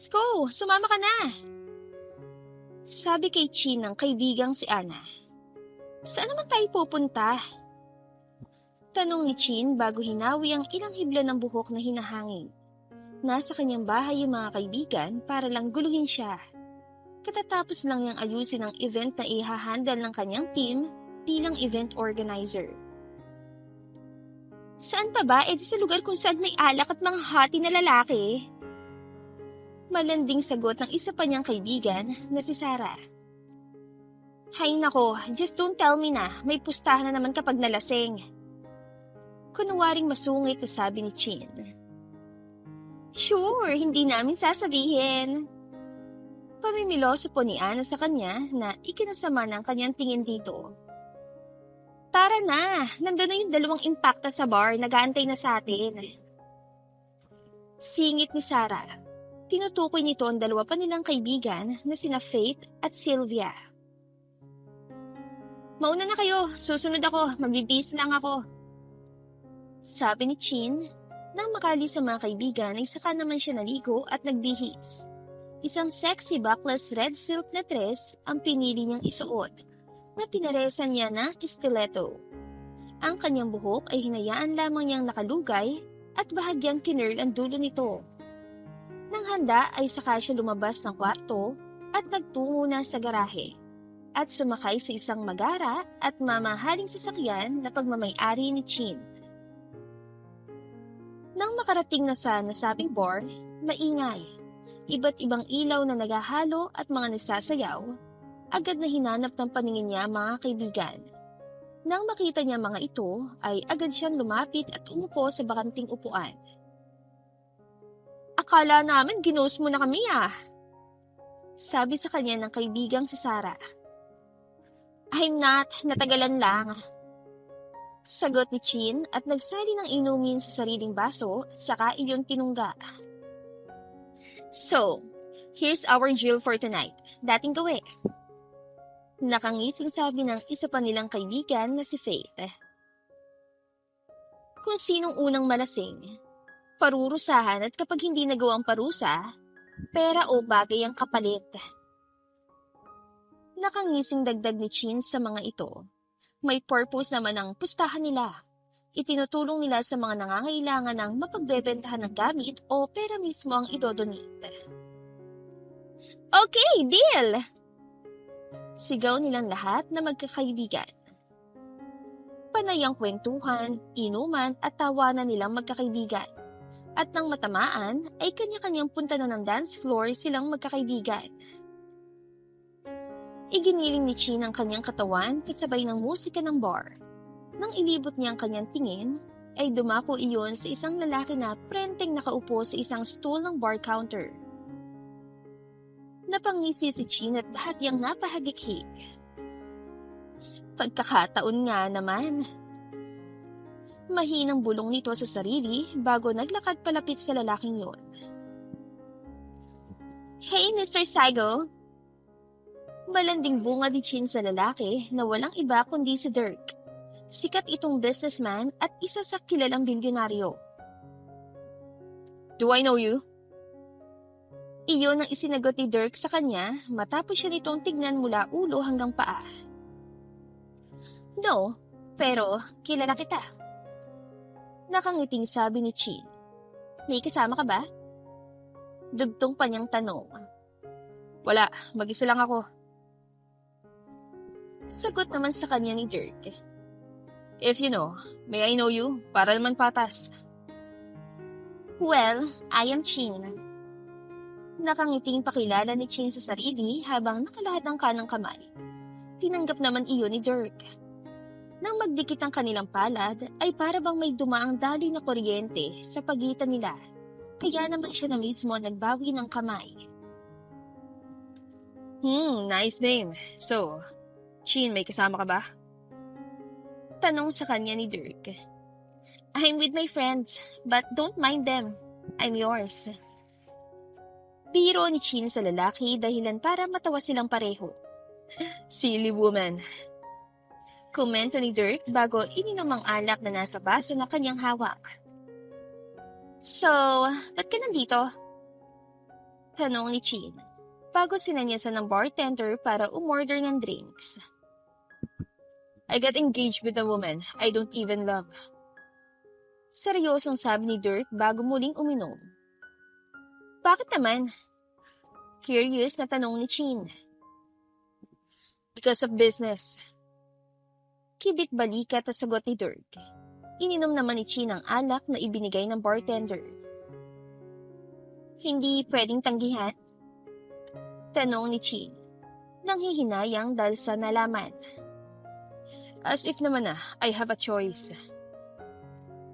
Let's go! Sumama ka na! Sabi kay Chin ng kaibigang si Ana. Saan naman tayo pupunta? Tanong ni Chin bago hinawi ang ilang hibla ng buhok na hinahangin. Nasa kanyang bahay yung mga kaibigan para lang guluhin siya. Katatapos lang niyang ayusin ang event na ihahandle ng kanyang team bilang event organizer. Saan pa ba? Sa lugar kung saan may alak at mga hati na lalaki. Malanding sagot ng isa pa niyang kaibigan na si Sarah. Hay nako, just don't tell me na, may pustahan na naman kapag nalasing. Kunwaring masungit na sabi ni Chin. Sure, hindi namin sasabihin. Pamimiloso po ni Ana sa kanya na ikinasama ng kanyang tingin dito. Tara na, nandun na yung dalawang impacta sa bar, nag-aantay na sa atin. Singit ni Sarah. Tinutukoy nito ang dalawa pa nilang kaibigan na sina Faith at Sylvia. Mauna na kayo, susunod ako, magbibihis lang ako. Sabi ni Chin, nang makali sa mga kaibigan ay saka naman siya naligo at nagbihis. Isang sexy backless red silk na dress ang pinili niyang isuot, na pinaresan niya ng stiletto. Ang kanyang buhok ay hinayaan lamang niyang nakalugay at bahagyang kinurl ang dulo nito. Nang handa ay saka siya lumabas ng kwarto at nagtungo na sa garahe at sumakay sa isang magara at mamahaling sasakyan na pagmamay-ari ni Chin. Nang makarating na sa nasabing bar, maingay. Iba't ibang ilaw na naghahalo at mga nagsasayaw, agad na hinanap ng paningin niya mga kaibigan. Nang makita niya mga ito, ay agad siyang lumapit at umupo sa bakanting upuan. Akala namin ginost mo na kami sabi sa kanya ng kaibigang si Sarah. I'm not, natagalan lang. Sagot ni Chin at nagsali ng inumin sa sariling baso at saka iyon tinungga. So, here's our drill for tonight. Dating gawi. Nakangising sabi ng isa pa nilang kaibigan na si Faith. Kung sinong unang malasing, parurusahan at kapag hindi nagawang parusa, pera o bagay ang kapalit. Nakangising dagdag ni Chin sa mga ito. May purpose naman ang pustahan nila. Itinutulong nila sa mga nangangailangan ng mapagbebentahan ng gamit o pera mismo ang idodonate. Okay, deal! Sigaw nilang lahat na magkakaibigan. Panay ang kwentuhan, inuman at tawanan nilang magkakaibigan. At nang matamaan ay kanya-kanyang punta na ng dance floor silang magkakaibigan. Iginiling ni Chin ang kanyang katawan kasabay ng musika ng bar. Nang ilibot niya ang kanyang tingin, ay dumako iyon sa isang lalaki na prenteng nakaupo sa isang stool ng bar counter. Napangisi si Chin at bahagyang napahagikik. Pagkakataon nga naman. Mahinang bulong nito sa sarili bago naglakad palapit sa lalaking yon. Hey, Mr. Saigo! Malanding bunga ni Chin sa lalaki na walang iba kundi si Dirk. Sikat itong businessman at isa sa kilalang bilyonaryo. Do I know you? Iyon ang isinagot ni Dirk sa kanya matapos siya nitong tignan mula ulo hanggang paa. No, pero kilala kita. Nakangiting sabi ni Chin. May kasama ka ba? Dugtong pa niyang tanong. Wala, mag-isa lang ako. Sagot naman sa kanya ni Dirk. If you know, may I know you? Para naman patas. Well, I am Chin. Nakangiting pakilala ni Chin sa sarili habang nakalahad ng kanang kamay. Tinanggap naman iyon ni Dirk. Nang magdikit ang kanilang palad, ay para bang may dumaang daloy na kuryente sa pagitan nila. Kaya naman siya na mismo nagbawi ng kamay. Nice name. So, Chin, may kasama ka ba? Tanong sa kanya ni Dirk. I'm with my friends, but don't mind them. I'm yours. Biro ni Chin sa lalaki dahilan para matawa silang pareho. Silly woman. Komento ni Dirk bago ininom ang alak na nasa baso na kanyang hawak. So, ba't ka nandito? Tanong ni Chin, bago sinanyasan ng bartender para umorder ng drinks. I got engaged with a woman I don't even love. Seryosong sabi ni Dirk bago muling uminom. Bakit naman? Curious na tanong ni Chin. Because of business. Kibit balikat na sagot ni Dirk. Ininom naman ni Chin ang alak na ibinigay ng bartender. Hindi pwedeng tanggihan? Tanong ni Chin, nang hihinayang dahil sa nalaman. As if naman I have a choice.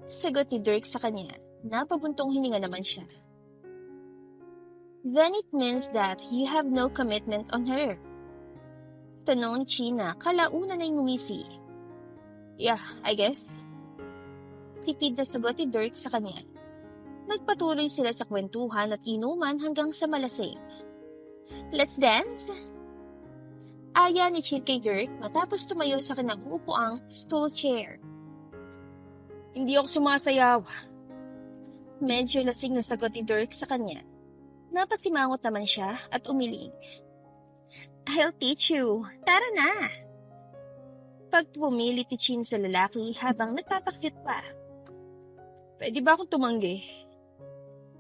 Sagot ni Dirk sa kanya, napabuntong hininga naman siya. Then it means that you have no commitment on her. Tanong ni Chin na kalaunan ay ngumisi. Yeah, I guess. Tipid na sagot ni Dirk sa kanya. Nagpatuloy sila sa kwentuhan at inuman hanggang sa malasing. Let's dance? Aya ni Chin kay Dirk matapos tumayo sa kanyang upuang stool chair. Hindi ako sumasayaw. Medyo lasing na sagot ni Dirk sa kanya. Napasimangot naman siya at umiling. I'll teach you. Tara na! Pagpumilit ni Chin sa lalaki habang nagpapakyut pa. Pwede ba akong tumanggi?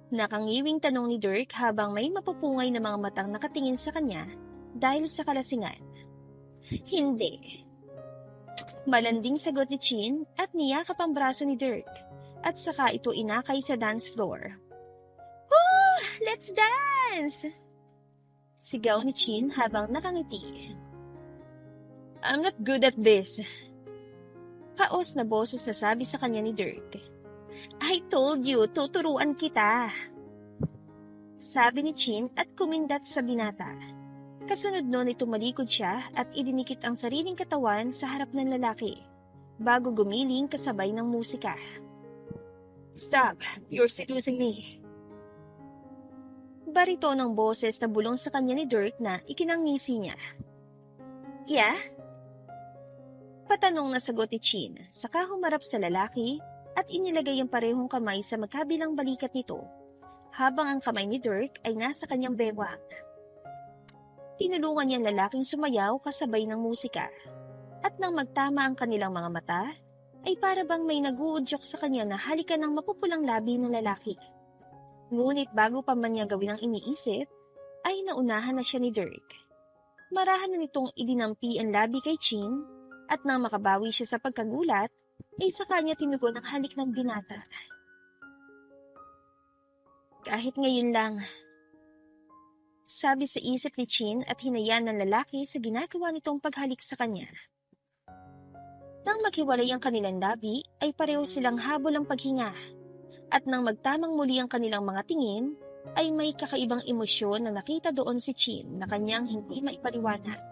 Nakangiwing tanong ni Dirk habang may mapupungay na mga matang nakatingin sa kanya dahil sa kalasingan. Hindi. Malanding sagot ni Chin at niyakap ang braso ni Dirk at saka ito inakay sa dance floor. Woo! Let's dance! Sigaw ni Chin habang nakangiti. I'm not good at this. Kaos na boses na sabi sa kanya ni Dirk. I told you, tuturuan kita. Sabi ni Chin at kumindat sa binata. Kasunod noon ay tumalikod siya at idinikit ang sariling katawan sa harap ng lalaki, bago gumiling kasabay ng musika. Stop, you're seducing me. Barito ng boses na bulong sa kanya ni Dirk na ikinangisi niya. Yeah? Patanong na sagot ni Chin, saka humarap sa lalaki at inilagay ang parehong kamay sa magkabilang balikat nito, habang ang kamay ni Dirk ay nasa kanyang bewang. Tinulungan niya ang lalaking sumayaw kasabay ng musika, at nang magtama ang kanilang mga mata, ay para bang may nag-uudyok sa kanya na halikan ng mapupulang labi ng lalaki. Ngunit bago pa man niya gawin ang iniisip, ay naunahan na siya ni Dirk. Marahan na nitong idinampi ang labi kay Chin, at nang makabawi siya sa pagkagulat, ay sa kanya tinugon ang halik ng binata. Kahit ngayon lang, sabi sa isip ni Chin at hinayaan ng lalaki sa ginagawa nitong paghalik sa kanya. Nang maghiwalay ang kanilang labi, ay pareho silang habol ang paghinga. At nang magtamang muli ang kanilang mga tingin, ay may kakaibang emosyon na nakita doon si Chin na kanyang hindi maipaliwanag.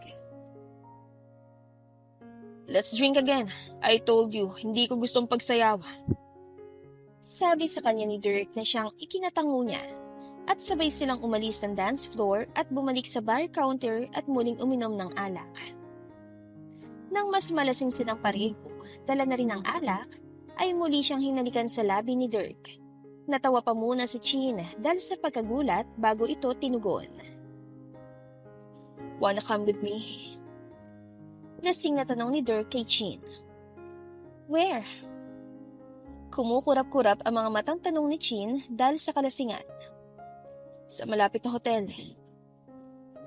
Let's drink again. I told you, hindi ko gustong pagsayaw. Sabi sa kanya ni Dirk na siyang ikinatango niya. At sabay silang umalis ng dance floor at bumalik sa bar counter at muling uminom ng alak. Nang mas malasing silang pareho, dala na rin ang alak, ay muli siyang hinalikan sa labi ni Dirk. Natawa pa muna si Chin dahil sa pagkagulat bago ito tinugon. Wanna come with me? Lasing na tanong ni Dirk kay Chin. Where? Kumukurap-kurap ang mga matang tanong ni Chin dahil sa kalasingan. Sa malapit na hotel.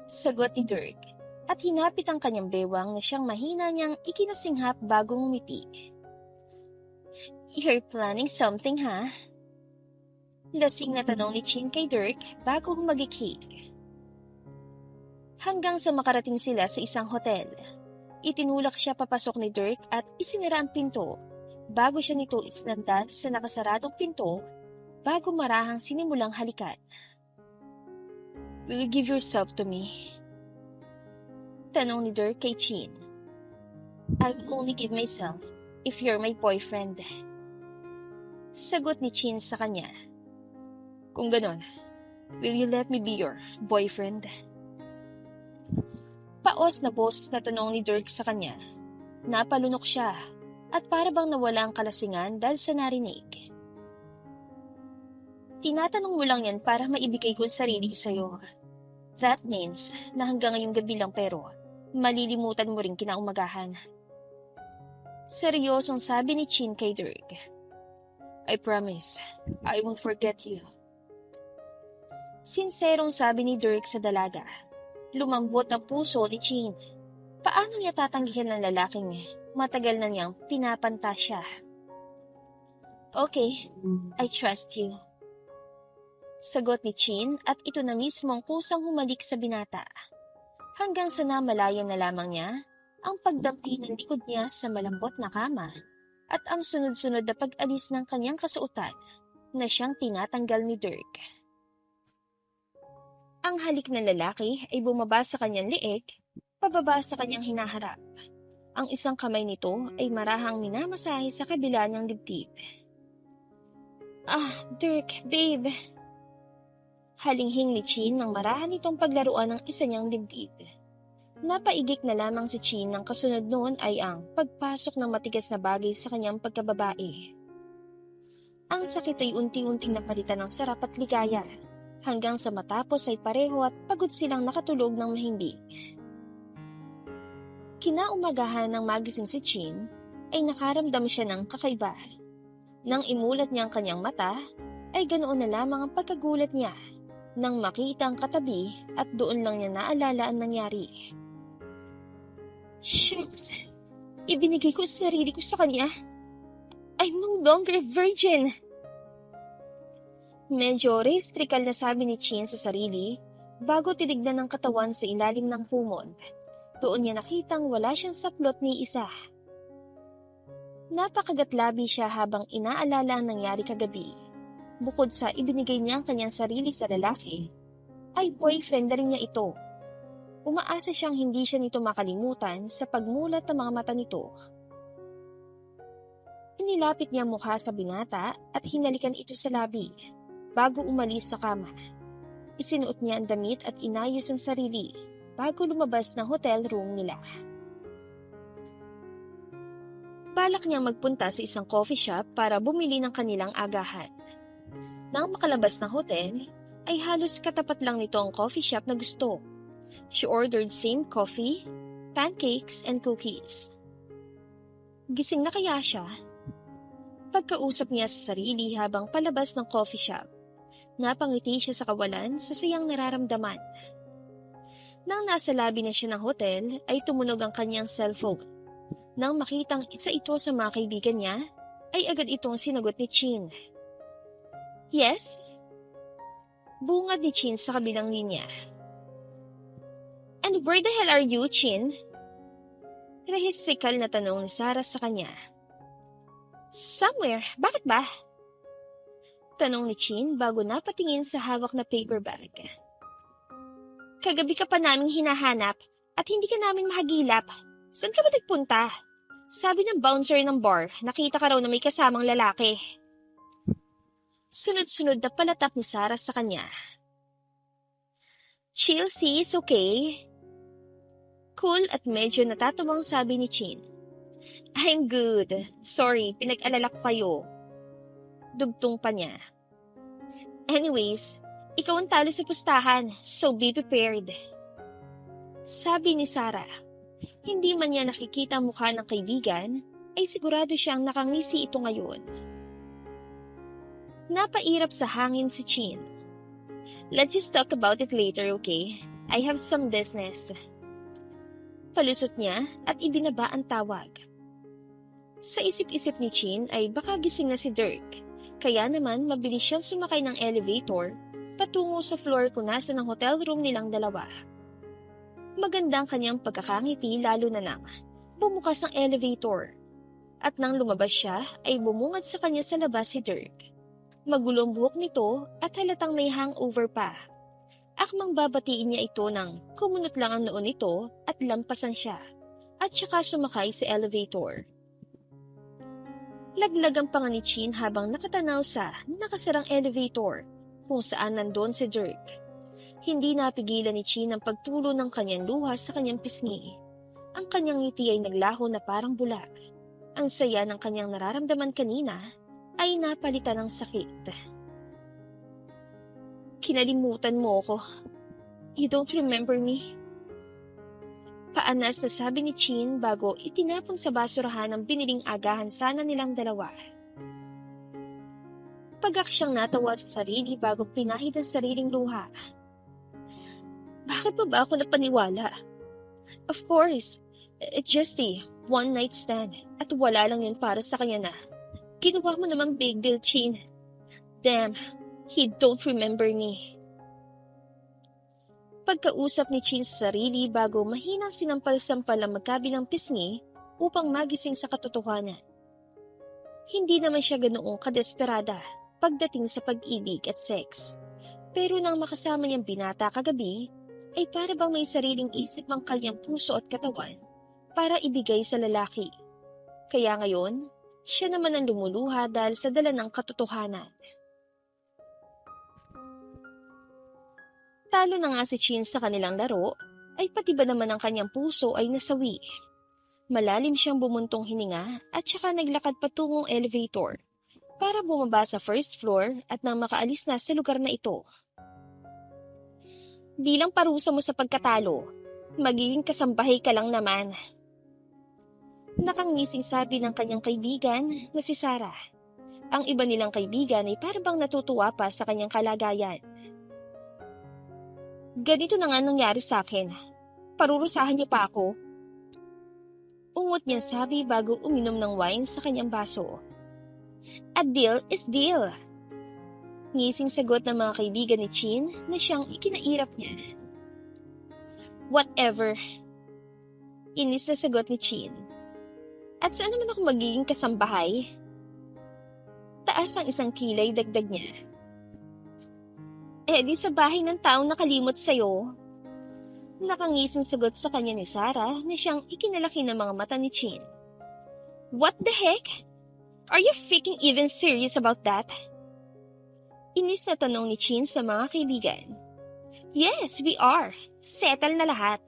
Sagot ni Dirk at hinapit ang kanyang bewang na siyang mahina niyang ikinasinghap bago ngumiti. You're planning something, ha? Lasing na tanong ni Chin kay Dirk bago humagikik. Hanggang sa makarating sila sa isang hotel, itinulak siya papasok ni Dirk at isinara ang pinto bago siya nito isinandal sa nakasaradong pinto bago marahang sinimulang halikan. Will you give yourself to me? Tanong ni Dirk kay Chin. I will only give myself if you're my boyfriend. Sagot ni Chin sa kanya. Kung ganon, will you let me be your boyfriend? Paos na boses na tanong ni Dirk sa kanya. Napalunok siya at para bang nawala ang kalasingan dahil sa narinig. Tinatanong mo lang yan para maibigay ko ang sarili ko sa'yo. That means na hanggang ngayong gabi lang pero malilimutan mo rin kinaumagahan. Seryosong sabi ni Chin kay Dirk. I promise, I won't forget you. Sinserong sabi ni Dirk sa dalaga. Lumambot ang puso ni Chin. Paano niya tatanggihan ng lalaking matagal na niyang pinapanta siya? Okay, I trust you. Sagot ni Chin at ito na mismo ang kusang humalik sa binata. Hanggang sa namalayan na lamang niya ang pagdampi ng likod niya sa malambot na kama at ang sunod-sunod na pag-alis ng kanyang kasuotan na siyang tinatanggal ni Dirk. Ang halik ng lalaki ay bumaba sa kanyang leeg, pababa sa kanyang hinaharap. Ang isang kamay nito ay marahang minamasahe sa kabila niyang dibdib. Ah, Dirk, babe. Halinghing ni Chin nang marahan itong paglaruan ng isa niyang dibdib. Napaigik na lamang si Chin nang kasunod noon ay ang pagpasok ng matigas na bagay sa kanyang pagkababae. Ang sakit ay unti-unting napalitan ng sarap at ligaya, hanggang sa matapos ay pareho at pagod silang nakatulog ng mahimbing. Kinaumagahan ng magising si Chin ay nakaramdam siya ng kakaiba. Nang imulat niya ang kanyang mata, ay ganoon na lamang ang pagkagulat niya nang makita ang katabi at doon lang niya naalala ang nangyari. Shucks! Ibinigay ko sa sarili ko sa kanya. I'm no longer a virgin! Medyo restrikal na sabi ni Chin sa sarili bago tinignan ng katawan sa ilalim ng kumot. Doon niya nakitang wala siyang saplot ni isa. Napakagatlabi siya habang inaalala ang nangyari kagabi. Bukod sa ibinigay niya ang kanyang sarili sa lalaki, ay boyfriend na rin niya ito. Umaasa siyang hindi siya nito makalimutan sa pagmulat ng mga mata nito. Inilapit niya ang mukha sa binata at hinalikan ito sa labi bago umalis sa kama. Isinuot niya ang damit at inayos ang sarili bago lumabas ng hotel room nila. Balak niyang magpunta sa isang coffee shop para bumili ng kanilang agahan. Nang makalabas ng hotel, ay halos katapat lang nito ang coffee shop na gusto. She ordered same coffee, pancakes, and cookies. Gising na kaya siya? Pagkausap niya sa sarili habang palabas ng coffee shop, napangiti siya sa kawalan sa sayang nararamdaman. Nang nasa lobby na siya ng hotel, ay tumunog ang kanyang cellphone. Nang makitang isa ito sa mga kaibigan niya, ay agad itong sinagot ni Chin. Yes? Bungad ni Chin sa kabilang linya. And where the hell are you, Chin? Rehistrikal na tanong ni Sarah sa kanya. Somewhere. Bakit ba? Tanong ni Chin bago napatingin sa hawak na paper bag. Kagabi ka pa naming hinahanap at hindi ka namin mahagilap. Saan ka ba nagpunta? Sabi ng bouncer ng bar, nakita ka raw na may kasamang lalaki. Sunod-sunod na palatak ni Sarah sa kanya. Chill sis, okay? Cool at medyo natatuwang sabi ni Chin. I'm good. Sorry, pinag-alala ko kayo. Dugtong pa niya. Anyways, ikaw ang talo sa pustahan, so be prepared. Sabi ni Sarah. Hindi man niya nakikita ang mukha ng kaibigan, ay sigurado siyang nakangisi ito ngayon. Napairap sa hangin si Chin. Let's just talk about it later, okay? I have some business. Palusot niya at ibinaba ang tawag. Sa isip-isip ni Chin ay baka gising na si Dirk, kaya naman mabilis siyang sumakay ng elevator patungo sa floor kung nasa ng hotel room nilang dalawa. Magandang kanyang pagkakangiti lalo na nang bumukas ang elevator. At nang lumabas siya ay bumungad sa kanya sa labas si Dirk. Magulo ang buhok nito at halatang may hangover pa. Akmang babatiin niya ito nang kumunot lang ang noon nito at lampasan siya at saka sumakay sa elevator. Laglag ang panga ni Chin habang nakatanaw sa nakasarang elevator kung saan nandun si Dirk. Hindi napigilan ni Chin ang pagtulo ng kanyang luha sa kanyang pisngi. Ang kanyang ngiti ay naglaho na parang bula. Ang saya ng kanyang nararamdaman kanina ay napalitan ng sakit. Kinalimutan mo ko. You don't remember me? Paanas na sabi ni Chin bago itinapon sa basurahan ang biniling agahan sana nilang dalawa. Pagaksyang natawa sa sarili bago pinahid ang sariling luha. Bakit ba ako napaniwala? Of course, it's just a one-night stand at wala lang yun para sa kanya na. Ginawa mo namang big deal, Chin. Damn, he don't remember me. Pagkausap ni Chin sa sarili bago mahinang sinampal-sampal ang magkabilang pisngi upang magising sa katotohanan. Hindi naman siya ganoong kadesperada pagdating sa pag-ibig at sex. Pero nang makasama niyang binata kagabi, ay para bang may sariling isip ang kanyang puso at katawan para ibigay sa lalaki. Kaya ngayon, siya naman ang lumuluha dahil sa dala ng katotohanan. Talo na nga si Chin sa kanilang laro, ay pati ba naman ang kanyang puso ay nasawi. Malalim siyang bumuntong hininga at saka naglakad patungong elevator para bumaba sa first floor at nang makaalis na sa lugar na ito. Bilang parusa mo sa pagkatalo, magiging kasambahay ka lang naman. Nakangising sabi ng kanyang kaibigan na si Sarah. Ang iba nilang kaibigan ay parang natutuwa pa sa kanyang kalagayan. Ganito na nga nangyari sa akin. Parurusahan niyo pa ako. Ungot niyang sabi bago uminom ng wine sa kanyang baso. A deal is deal. Ngising sagot ng mga kaibigan ni Chin na siyang ikinairap niya. Whatever. Inis na sagot ni Chin. At saan naman ako magiging kasambahay? Taas ang isang kilay dagdag niya. Di sa bahay ng taong nakalimot sa'yo. Nakangising sagot sa kanya ni Sarah na siyang ikinalaki ng mga mata ni Chin. What the heck? Are you freaking even serious about that? Inis na tanong ni Chin sa mga kaibigan. Yes, we are. Settle na lahat.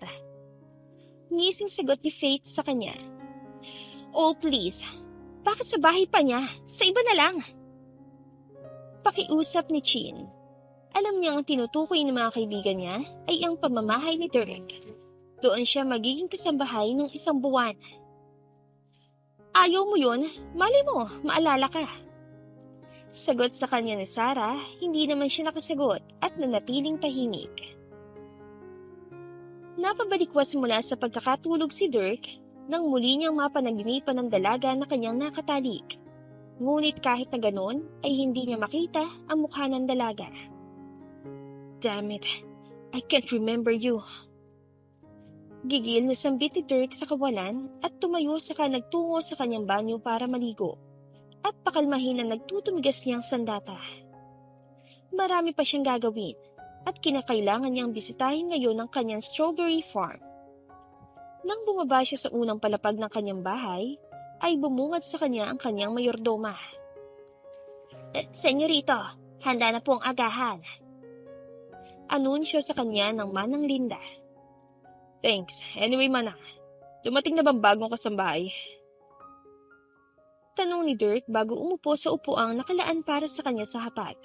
Ngising sagot ni Faith sa kanya. Oh please, bakit sa bahay pa niya? Sa iba na lang. Pakiusap ni Chin. Alam niya ang tinutukoy ng mga kaibigan niya ay ang pamamahay ni Derek. Doon siya magiging kasambahay ng isang buwan. Ayaw mo yun? Malay mo, maalala ka. Sagot sa kanya ni Sarah, hindi naman siya nakasagot at nanatiling tahimik. Napabalikwas mula sa pagkakatulog si Dirk nang muli niyang mapanaginipan ng dalaga na kanyang nakatalik. Ngunit kahit na ganon ay hindi niya makita ang mukha ng dalaga. Damn it, I can't remember you. Gigil na sambit ni Dirk sa kawalan at tumayo saka nagtungo sa kanyang banyo para maligo. At pakalmahin ang nagtutumigas niyang sandata. Marami pa siyang gagawin at kinakailangan niyang bisitahin ngayon ang kanyang strawberry farm. Nang bumaba siya sa unang palapag ng kanyang bahay, ay bumungad sa kanya ang kanyang mayordoma. Senyorito, handa na po ang agahan. Anunsyo sa kanya ng manang Linda. Thanks. Anyway, manang, dumating na bang bagong kasambahay? Tanong ni Dirk bago umupo sa upuang nakalaan para sa kanya sa hapag.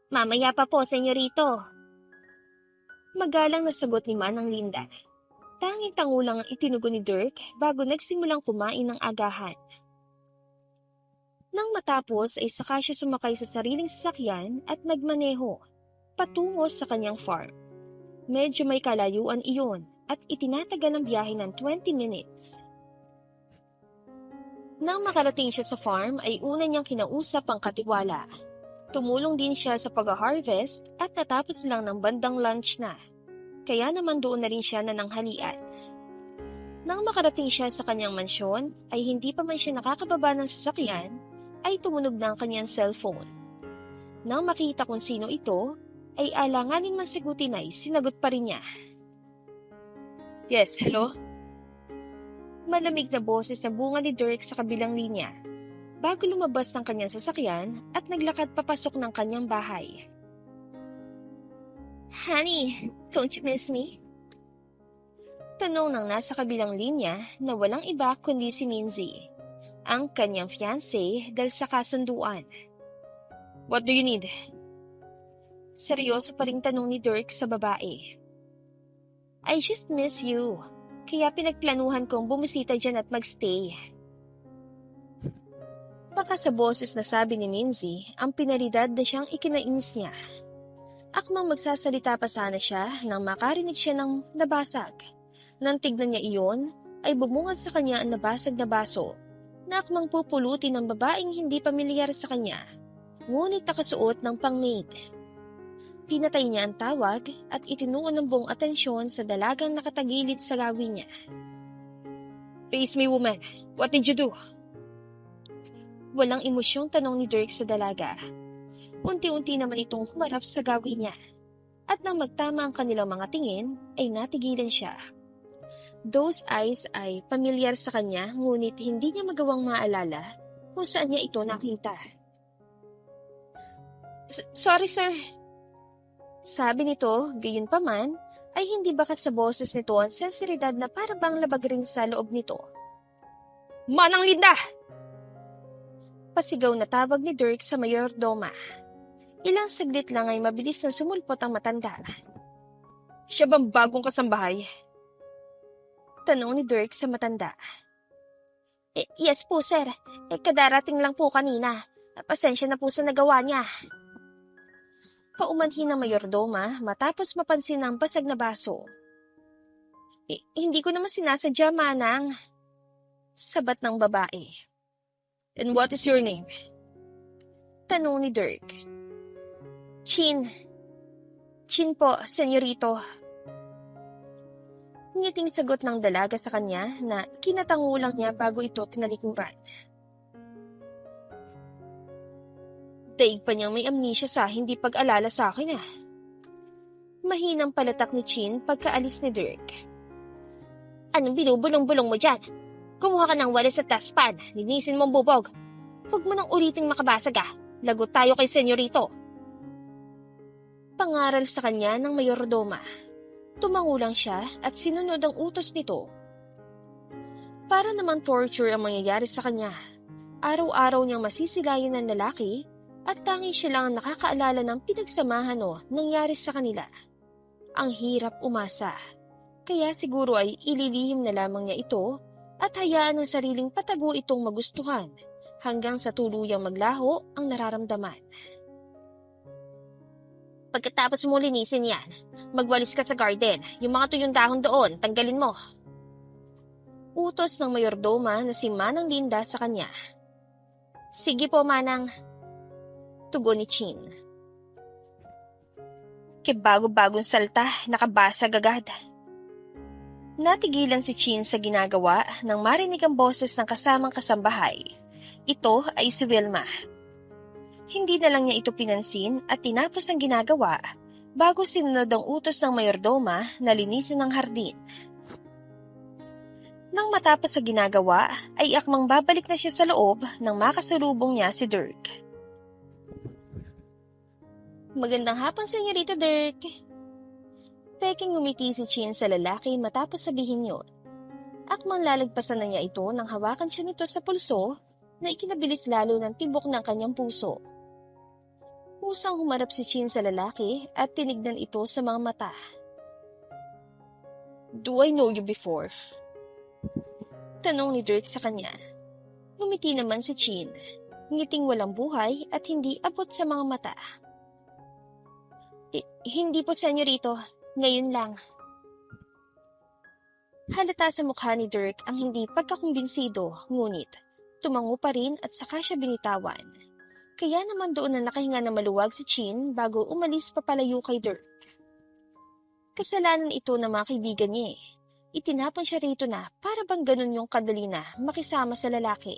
Mamaya pa po, senyorito. Magalang na sagot ni Manang Linda. Tanging tango lang ang itinugo ni Dirk bago nagsimulang kumain ng agahan. Nang matapos ay saka siya sumakay sa sariling sasakyan at nagmaneho, patungo sa kanyang farm. Medyo may kalayuan iyon at itinatagal ang biyahe ng 20 minutes. Nang makarating siya sa farm ay una niyang kinausap ang katiwala. Tumulong din siya sa pag-harvest at natapos lang ng bandang lunch na. Kaya naman doon na rin siya nananghalian. Nang makarating siya sa kanyang mansyon ay hindi pa man siya nakakababa ng sasakyan ay tumunog na ang kanyang cellphone. Nang makita kung sino ito ay alanganin man sagutin ay sinagot pa rin niya. Yes, hello? Malamig na boses na bunga ni Dirk sa kabilang linya bago lumabas ng kanyang sasakyan at naglakad papasok ng kanyang bahay. Honey, don't you miss me? Tanong ng nasa kabilang linya na walang iba kundi si Minzy, ang kanyang fiancé dahil sa kasunduan. What do you need? Seryoso pa ring tanong ni Dirk sa babae. I just miss you. Kaya pinagplanuhan kong bumisita dyan at magstay. Baka sa boses na sabi ni Minzy ang pinalidad na siyang ikinainis niya. Akmang magsasalita pa sana siya nang makarinig siya ng nabasag. Nang tignan niya iyon, ay bumungad sa kanya ang nabasag na baso na akmang pupulutin ng babaeng hindi pamilyar sa kanya, ngunit nakasuot ng pang-maid. Pinatay niya ang tawag at itinuon ng buong atensyon sa dalagang nakatagilid sa gawin niya. Face me, woman. What did you do? Walang emosyong tanong ni Dirk sa dalaga. Unti-unti naman itong humarap sa gawin niya. At nang magtama ang kanilang mga tingin, ay natigilan siya. Those eyes ay pamilyar sa kanya, ngunit hindi niya magawang maalala kung saan niya ito nakita. Sorry, sir. Sabi nito, gayunpaman, ay hindi bakas sa boses nito ang sensiridad na para bang labag rin sa loob nito. Manang Linda! Pasigaw na tawag ni Dirk sa mayordoma. Ilang saglit lang ay mabilis na sumulpot ang matanda. Siya bang bagong kasambahay? Tanong ni Dirk sa matanda. Yes po, sir. Kadarating lang po kanina. Pasensya na po sa nagawa niya. Paumanhin ng mayordoma matapos mapansin ang basag na baso. Hindi ko naman sinasadya, manang. Sabat ng babae. And what is your name? Tanong ni Dirk. Chin. Chin po, senyorito. Ngiting sagot ng dalaga sa kanya na kinatangulang niya bago ito tinalikuran. Daig pa niyang may amnesia sa hindi pag-alala sa akin . Mahinang palatak ni Chin pagkaalis ni Dirk. Anong binubulong-bulong mo dyan? Kumuha ka ng walis at taspan, linisin mong bubog. Huwag mo nang uliting makabasag . Lagot tayo kay senyorito. Pangaral sa kanya ng mayordoma. Tumango lang siya at sinunod ang utos nito. Para naman torture ang mangyayari sa kanya. Araw-araw niyang masisilayan ng lalaki at tanging siya lang ang nakakaalala ng pinagsamahan nangyari sa kanila. Ang hirap umasa. Kaya siguro ay ililihim na lamang niya ito at hayaan ng sariling patago itong magustuhan hanggang sa tuluyang maglaho ang nararamdaman. Pagkatapos mo linisin yan, magwalis ka sa garden. Yung mga tuyong dahon doon, tanggalin mo. Utos ng mayordoma na si Manang Linda sa kanya. Sige po, Manang. Tugon ni Chin. Bago-bagong salta, nakabasag agad. Natigilan si Chin sa ginagawa nang marinig ang boses ng kasamang kasambahay. Ito ay si Wilma. Hindi na lang niya ito pinansin at tinapos ang ginagawa bago sinunod ang utos ng mayordoma na linisin ang hardin. Nang matapos ang ginagawa, ay akmang babalik na siya sa loob nang makasalubong niya si Dirk. Magandang hapon, senyorito Dirk. Peking ngumiti si Chin sa lalaki matapos sabihin yun. Akmang lalagpasan na niya ito nang hawakan siya nito sa pulso na ikinabilis lalo ng tibok ng kanyang puso. Pusang humarap si Chin sa lalaki at tinignan ito sa mga mata. Do I know you before? Tanong ni Dirk sa kanya. Ngumiti naman si Chin, ngiting walang buhay at hindi abot sa mga mata. Hindi po, senyorito. Ngayon lang. Halata sa mukha ni Dirk ang hindi pagkakumbinsido, ngunit tumango pa rin at saka siya binitawan. Kaya naman doon na nakahinga na maluwag si Chin bago umalis papalayo kay Dirk. Kasalanan ito ng mga kaibigan niya . Itinapon siya rito na para bang ganun yung kadali na makisama sa lalaki.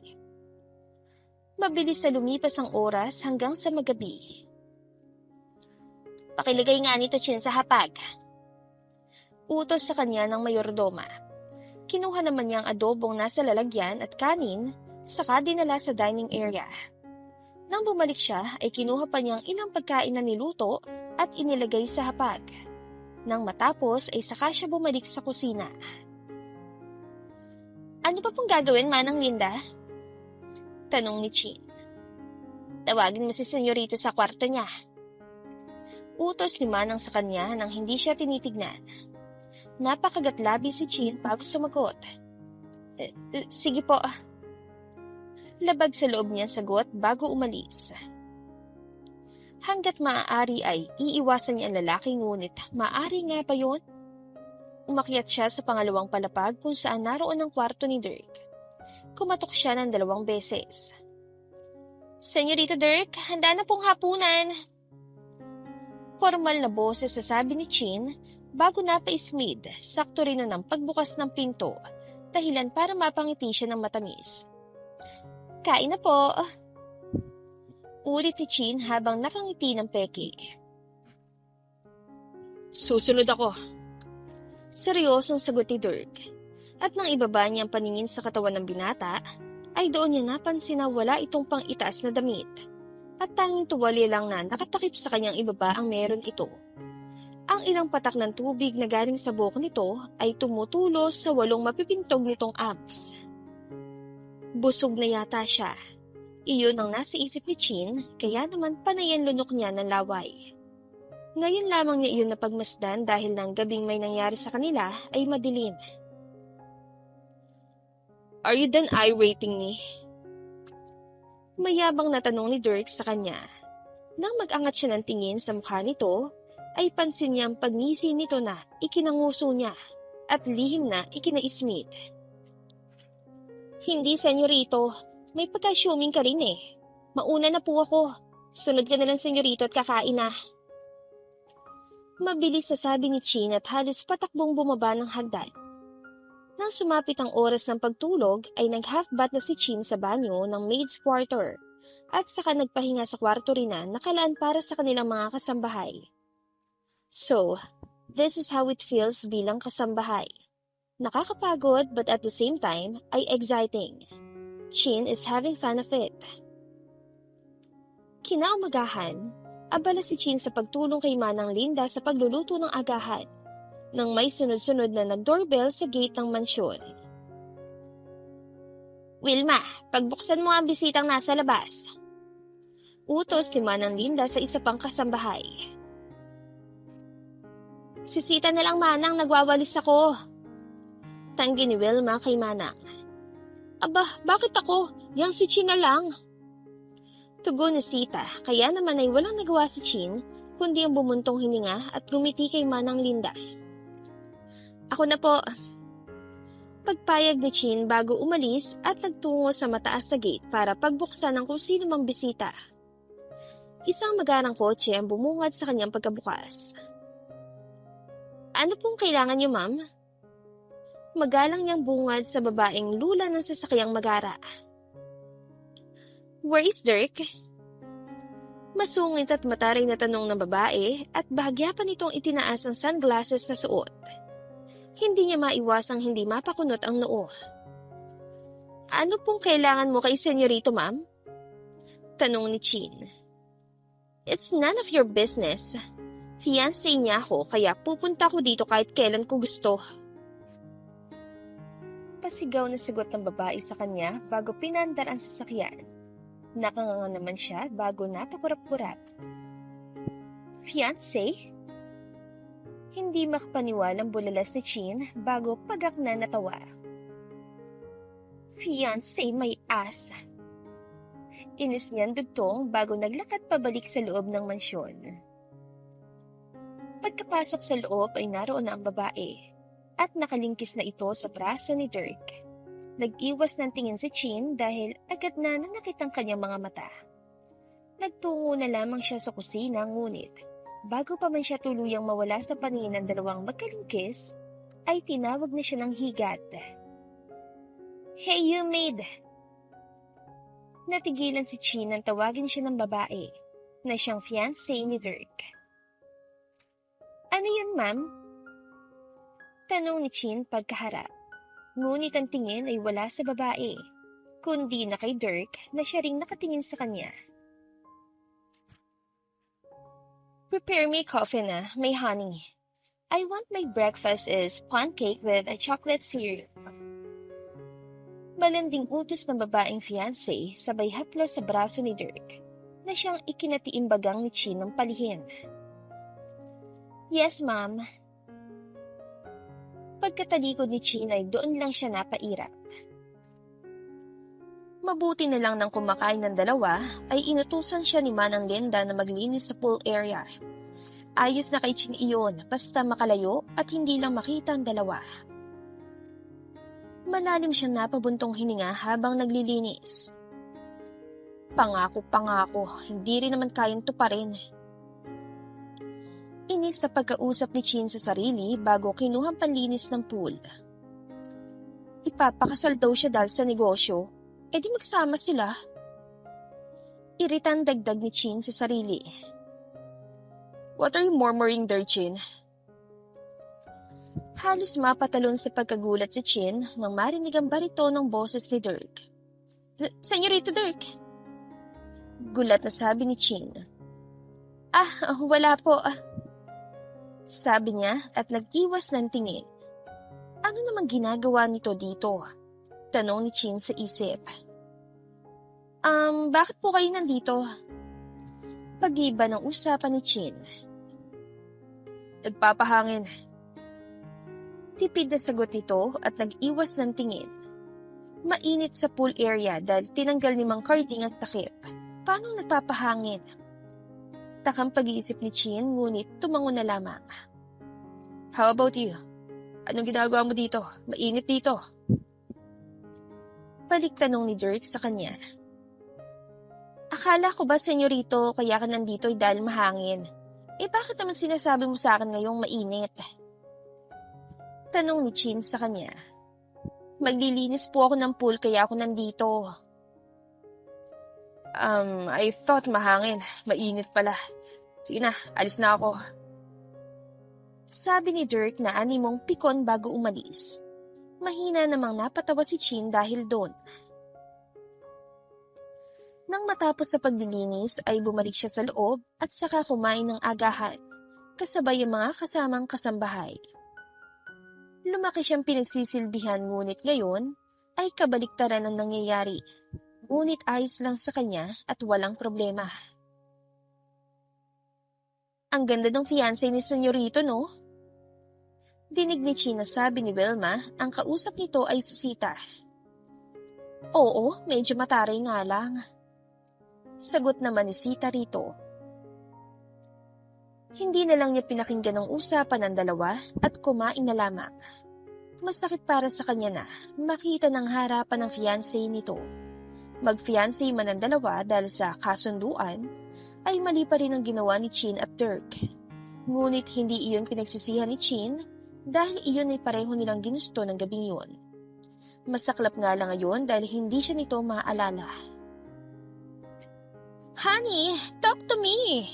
Mabilis na lumipas ang oras hanggang sa magabi. Pakilagay nga nito, Chin, sa hapag. Utos sa kanya ng mayordoma. Kinuha naman niya ang adobong nasa lalagyan at kanin, saka dinala sa dining area. Nang bumalik siya, ay kinuha pa niyang ilang pagkain na niluto at inilagay sa hapag. Nang matapos, ay saka siya bumalik sa kusina. Ano pa pong gagawin, Manang Linda? Tanong ni Chin. Tawagin mo si senyorito sa kwarto niya. Utos ni Manang sa kanya nang hindi siya tinitignan. Napakagatlabi si Chin bago sumagot. Sige po. Labag sa loob niya sagot bago umalis. Hanggat maaari ay iiwasan niya ang lalaki ngunit maaari nga ba yun? Umakyat siya sa pangalawang palapag kung saan naroon ang kwarto ni Dirk. Kumatok siya ng 2 beses. Senyorito Dirk, handa na pong hapunan. Formal na boses sasabi ni Chin bago napaismid, sakto rin ng pagbukas ng pinto, dahilan para mapangiti siya ng matamis. Kain na po. Ulit ni Chin habang nakangiti ng peke. Susunod ako. Seryosong sagot ni Dirk. At nang ibaba niya ang paningin sa katawan ng binata, ay doon niya napansin na wala itong pang-itaas na damit. At tanging tuwalya lang na nakatakip sa kanyang ibaba ang meron ito. Ang ilang patak ng tubig na galing sa buhok nito ay tumutulos sa 8 mapipintog nitong abs. Busog na yata siya. Iyon ang nasa isip ni Chin, kaya naman panayan lunok niya ng laway. Ngayon lamang niya iyon napagmasdan dahil nang gabing may nangyari sa kanila ay madilim. Are you done eye-raping me? Mayabang na tanong ni Dirk sa kanya. Nang mag-angat siya ng tingin sa mukha nito, ay pansin niya ang pagngisi nito na ikinanguso niya at lihim na ikinaismid. Hindi, senyorito. May pagka-assuming ka rin eh. Mauna na po ako. Sunod ka na lang, senyorito, at kakain na. Mabilis sasabi ni Chin at halos patakbong bumaba ng hagdan. Nang sumapit ang oras ng pagtulog ay nag-half bath na si Chin sa banyo ng maid's quarter at saka nagpahinga sa kwarto rin na nakalaan para sa kanilang mga kasambahay. So, this is how it feels bilang kasambahay. Nakakapagod but at the same time ay exciting. Chin is having fun of it. Kinaumagahan, abala si Chin sa pagtulong kay Manang Linda sa pagluluto ng agahan. Nang may sunod-sunod na nag-doorbell sa gate ng mansyon. Wilma, pagbuksan mo ang bisitang nasa labas. Utos ni Manang Linda sa isa pang kasambahay. Sisita na lang Manang, nagwawalis ako. Tanggi ni Wilma kay Manang. Aba, bakit ako? Yang si Chin na lang. Tugon ni Sita, kaya naman ay walang nagawa si Chin, kundi ang bumuntong hininga at gumiti kay Manang Linda. Ako na po. Pagpayag ni Chin bago umalis at nagtungo sa mataas na gate para pagbuksan ng kung sino mang bisita. Isang magarang kotse ang bumungad sa kanyang pagkabukas. Ano pong kailangan niyo, ma'am? Magalang niyang bungad sa babaeng lula ng sasakyang magara. Where is Dirk? Masungit at mataray na tanong ng babae at bahagya pa nitong itinaas ang sunglasses na suot. Hindi niya maiwasang hindi mapakunot ang noo. Ano pong kailangan mo kay senyorito, ma'am? Tanong ni Chin. It's none of your business. Fiancé niya ako kaya pupunta ko dito kahit kailan ko gusto. Pasigaw na sagot ng babae sa kanya bago pinandar ang sasakyan. Nakanganga naman siya bago napakurap-kurap. Fiancé? Hindi makapaniwalang bulalas ni Chin bago pagak na natawa. Fiancé may asa. Inis niyan dugtong bago naglakad pabalik sa loob ng mansyon. Pagkapasok sa loob ay naroon na ang babae at nakalingkis na ito sa braso ni Dirk. Nag-iwas ng tingin si Chin dahil agad na nanakit ang kanyang mga mata. Nagtungo na lamang siya sa kusina ngunit bago pa man siya tuluyang mawala sa paningin ng 2 magkalingkis, ay tinawag na siya ng higad. Hey you maid! Natigilan si Chin nang tawagin siya ng babae na siyang fiancé ni Dirk. Ano yan, ma'am? Tanong ni Chin pagkaharap. Ngunit ang tingin ay wala sa babae, kundi na kay Dirk na siya ring nakatingin sa kanya. Prepare me coffee na, may honey. I want my breakfast is pancake with a chocolate syrup. Malanding utos ng babaeng fiancé sabay haplos sa braso ni Dirk na siyang ikinatiimbagang ni Chin ng palihim. Yes, ma'am. Pagkatalikod ni Chin ay doon lang siya napairap. Mabuti na lang nang kumakain ng dalawa ay inutusan siya ni Manang Linda na maglinis sa pool area. Ayos na kay Chin iyon basta makalayo at hindi lang makita ang dalawa. Malalim siyang napabuntong hininga habang naglilinis. Pangako, hindi rin naman kayang tuparin. Inis na pagkausap ni Chin sa sarili bago kinuhang panlinis ng pool. Ipapakasal daw siya dahil sa negosyo, edi magsama sila. Iritang dagdag ni Chin sa sarili. What are you murmuring there, Chin? Halos mapatalon sa pagkagulat si Chin nang marinig ang baritonong boses ni Dirk. Senyorito Dirk! Gulat na sabi ni Chin. Wala po. Sabi niya at nag-iwas ng tingin. Ano namang ginagawa nito dito? Tanong ni Chin sa isip. Bakit po kayo nandito? Pag-iba ng usapan ni Chin. Nagpapahangin. Tipid na sagot nito at nag-iwas ng tingin. Mainit sa pool area dahil tinanggal ni Mang Carding ang takip. Paano nagpapahangin? Takang pag-iisip ni Chin ngunit tumango na lamang. How about you? Anong ginagawa mo dito? Mainit dito. Balik tanong ni Dirk sa kanya. Akala ko ba, senyorito, kaya ka nandito ay dahil mahangin? Bakit naman sinasabi mo sa akin ngayong mainit? Tanong ni Chin sa kanya. Maglilinis po ako ng pool kaya ako nandito. I thought mahangin. Mainit pala. Sige na, alis na ako. Sabi ni Dirk na animong pikon bago umalis. Mahina namang napatawa si Chin dahil doon. Nang matapos sa paglilinis ay bumalik siya sa loob at saka kumain ng agahan, kasabay ang mga kasamang kasambahay. Lumaki siyang pinagsisilbihan ngunit ngayon ay kabaliktaran ang nangyayari. Ngunit ayos lang sa kanya at walang problema. Ang ganda ng fiancé ni Senyorito, no? Dinig ni Chin na sabi ni Wilma, ang kausap nito ay si Sita. Oo, medyo mataray nga lang. Sagot naman ni Sita rito. Hindi na lang niya pinakinggan ang usapan ng dalawa at kumain na lamang. Masakit para sa kanya na makita ng harapan ng fiancé nito. Mag-fiancé man ang dalawa dahil sa kasunduan, ay mali pa rin ang ginawa ni Chin at Dirk. Ngunit hindi iyon pinagsisihan ni Chin dahil iyon ay pareho nilang ginusto ng gabing yun. Masaklap nga lang ngayon dahil hindi siya nito maaalala. Honey, talk to me!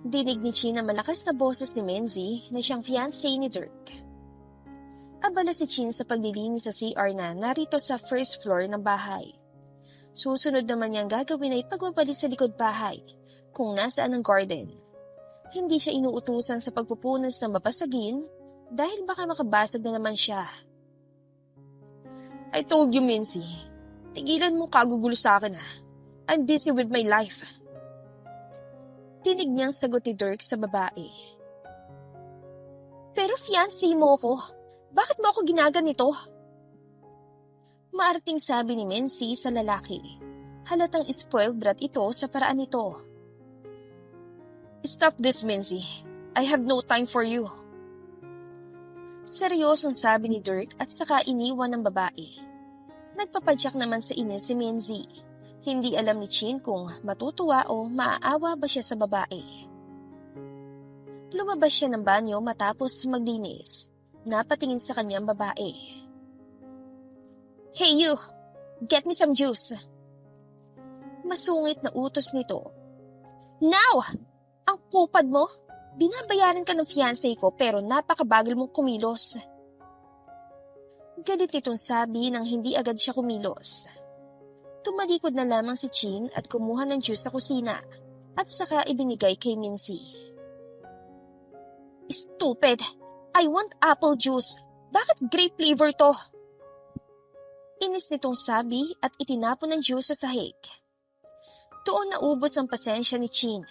Dinig ni Chin ang malakas na boses ni Menzi na siyang fiancé ni Dirk. Abala si Chin sa paglilinis sa CR na narito sa first floor ng bahay. Susunod naman niyang gagawin ay pagbabalik sa likod bahay, kung nasaan ang garden. Hindi siya inuutusan sa pagpupunas ng mapasagin dahil baka makabasag na naman siya. I told you, Mincy. Tigilan mo kagugulo sa akin ha. I'm busy with my life. Tinig niyang sagot ni Dirk sa babae. Pero fiancé mo ko. Bakit mo ako ginaganito? Maarting sabi ni Mincy sa lalaki. Halatang spoiled brat ito sa paraan nito. Stop this, Mincy. I have no time for you. Seryosong sabi ni Dirk at saka iniwan ng babae. Nagpapadyak naman sa inis si Minzy. Hindi alam ni Chin kung matutuwa o maaawa ba siya sa babae. Lumabas siya ng banyo matapos maglinis. Napatingin sa kanyang babae. Hey you! Get me some juice! Masungit na utos nito. Now! Ang kupad mo! Binabayaran ka ng fiancé ko pero napakabagal mong kumilos. Galit itong sabi nang hindi agad siya kumilos. Tumalikod na lamang si Chin at kumuha ng juice sa kusina at saka ibinigay kay Mincy. Stupid! I want apple juice. Bakit grape flavor to? Inis nitong sabi at itinapon ng juice sa sahig. Doon naubos ang pasensya ni Chin.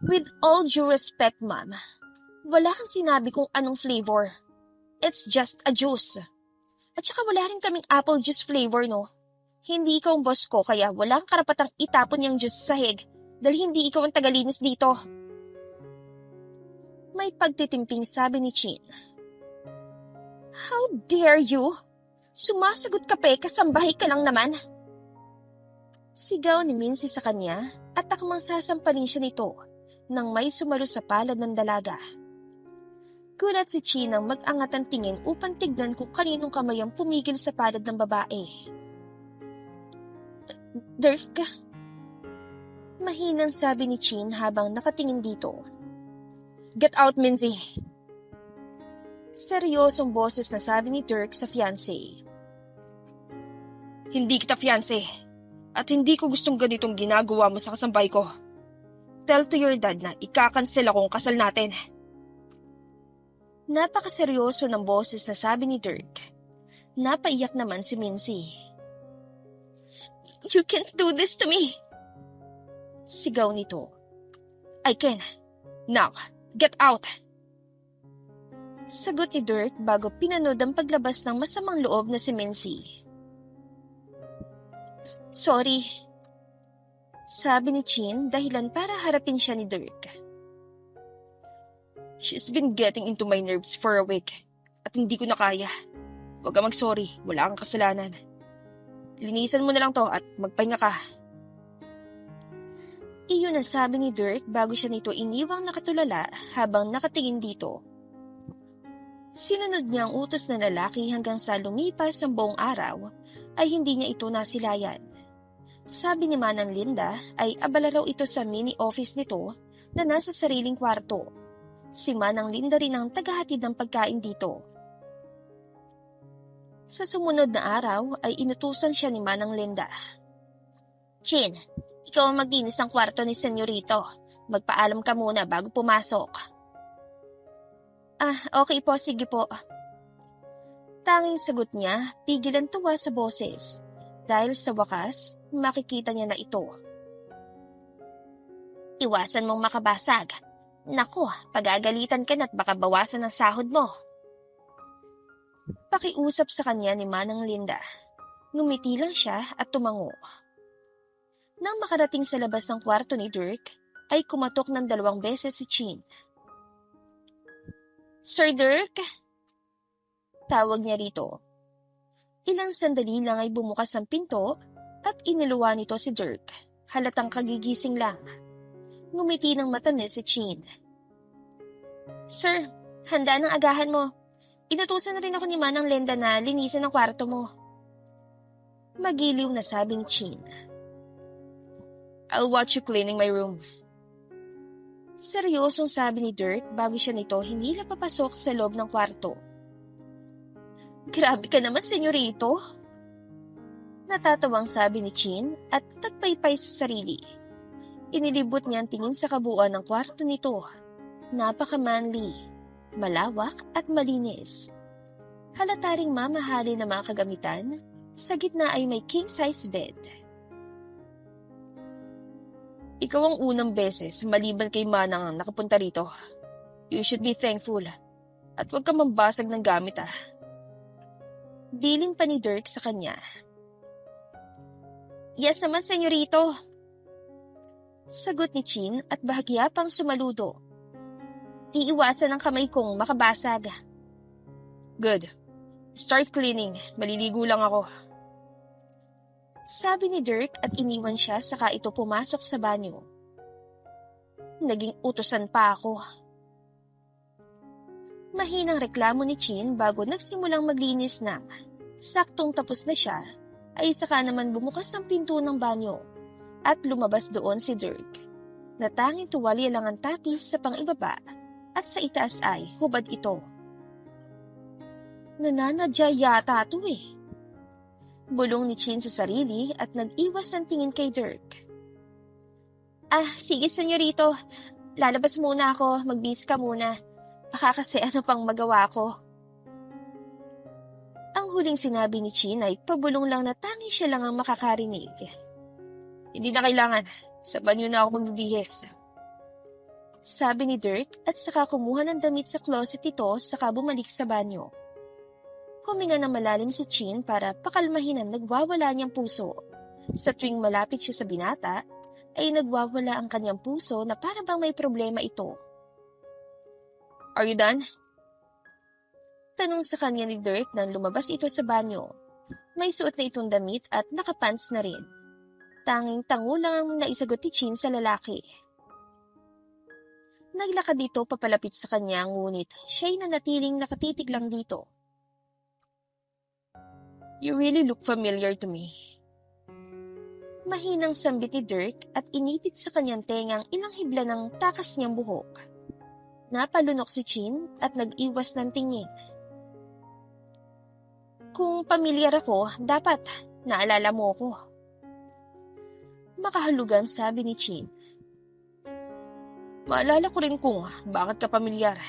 With all due respect, ma'am, wala kang sinabi kung anong flavor. It's just a juice. At saka wala rin kaming apple juice flavor, no? Hindi ikaw ang boss ko kaya wala kang karapatang itapon yung juice sa sahig dahil hindi ikaw ang tagalinis dito. May pagtitimping sabi ni Chin. How dare you? Sumasagot ka pa kasambahay ka lang naman. Sigaw ni Mincy sa kanya at takmang sasampalin siya nito nang may sumalo sa palad ng dalaga. Gulat si Chin nang mag-angat ang tingin upang tignan kung kaninong kamay ang pumigil sa palad ng babae. Dirk? Mahinang sabi ni Chin habang nakatingin dito. Get out, Minzy! Seryosong boses na sabi ni Dirk sa fiancé. Hindi kita fiancé at hindi ko gustong ganitong ginagawa mo sa kasambay ko. Tell to your dad na ikakansel akong kasal natin. Napakaseryoso ng boses na sabi ni Dirk. Napaiyak naman si Mincy. You can't do this to me! Sigaw nito. I can. Now, get out! Sagot ni Dirk bago pinanood ang paglabas ng masamang loob na si Mincy. Sorry. Sabi ni Chin dahilan para harapin siya ni Dirk. She's been getting into my nerves for a week at hindi ko na kaya. Huwag ka mag-sorry, wala kang kasalanan. Linisan mo na lang to at magpahinga ka. Iyon ang sabi ni Dirk bago siya nito iniwang nakatulala habang nakatingin dito. Sinunod niya ang utos na lalaki hanggang sa lumipas ang buong araw ay hindi niya ito nasilayan. Sabi ni Manang Linda ay abala raw ito sa mini office nito na nasa sariling kwarto. Si Manang Linda rin ang tagahatid ng pagkain dito. Sa sumunod na araw ay inutusan siya ni Manang Linda. Chin, ikaw ang maglinis ng kwarto ni Senyorito. Magpaalam ka muna bago pumasok. Okay po, sige po. Tanging sagot niya, pigil ang tuwa sa boses. Dahil sa wakas, makikita niya na ito. Iwasan mong makabasag. Naku, pagagalitan ka na't baka bawasan ang sahod mo. Pakiusap sa kanya ni Manang Linda. Ngumiti lang siya at tumango. Nang makarating sa labas ng kwarto ni Dirk, ay kumatok ng 2 beses si Chin. Sir Dirk? Tawag niya rito. Ilang sandali lang ay bumukas ang pinto at iniluwa nito si Dirk. Halatang kagigising lang. Ngumiti ng matamis si Chin. Sir, handa ng agahan mo. Inutusan na rin ako ni Manang Linda na linisin ang kwarto mo. Magiliw na sabi ni Chin. I'll watch you cleaning my room. Seryosong sabi ni Dirk bago siya nito hinila papasok sa loob ng kwarto. Grabe ka naman, senyorito. Natatawang sabi ni Chin at tagpaypay sa sarili. Inilibot niya ang tingin sa kabuuan ng kwarto nito. Napaka-manly, malawak at malinis. Halata ring mamahali na mga kagamitan, sa gitna ay may king-size bed. Ikaw ang unang beses maliban kay Manang ang nakapunta rito. You should be thankful. At huwag ka mambasag ng gamit Bilin pa ni Dirk sa kanya. Yes naman, senyorito. Sagot ni Chin at bahagya pang sumaludo. Iiwasan ang kamay kong makabasag. Good. Start cleaning. Maliligo lang ako. Sabi ni Dirk at iniwan siya saka ito pumasok sa banyo. Naging utusan pa ako. Mahinang reklamo ni Chin bago nagsimulang maglinis ng. Saktong tapos na siya ay saka naman bumukas ang pinto ng banyo at lumabas doon si Dirk. Natanging tuwalya lang ang tapis sa pang-ibaba at sa itaas ay hubad ito. Nananadya yata ito Bulong ni Chin sa sarili at nag-iwas ng tingin kay Dirk. Sige senyorito. Lalabas muna ako, magbihis ka muna. Baka kasi ano pang magawa ko. Ang huling sinabi ni Chin ay pabulong lang na tangi siya lang ang makakarinig. Hindi na kailangan. Sa banyo na ako magbibihis. Sabi ni Dirk at saka kumuha ng damit sa closet nito saka bumalik sa banyo. Huminga ng malalim si Chin para pakalmahin ang nagwawala niyang puso. Sa tuwing malapit siya sa binata, ay nagwawala ang kanyang puso na para bang may problema ito. "Are you done?" Tanong sa kanya ni Dirk nang lumabas ito sa banyo. May suot na itong damit at nakapants na rin. Tanging tango lang ang naisagot ni Chin sa lalaki. Naglakad dito papalapit sa kanya ngunit siya'y nanatiling nakatitig lang dito. "You really look familiar to me." Mahinang sambit ni Dirk at inipit sa kanyang tengang ilang hibla ng takas niyang buhok. Napalunok si Chin at nag-iwas ng tingin. "Kung pamilyar ako, dapat naalala mo ko." Makahulugan sabi ni Chin. "Maalala ko rin kung bakit ka pamilyar."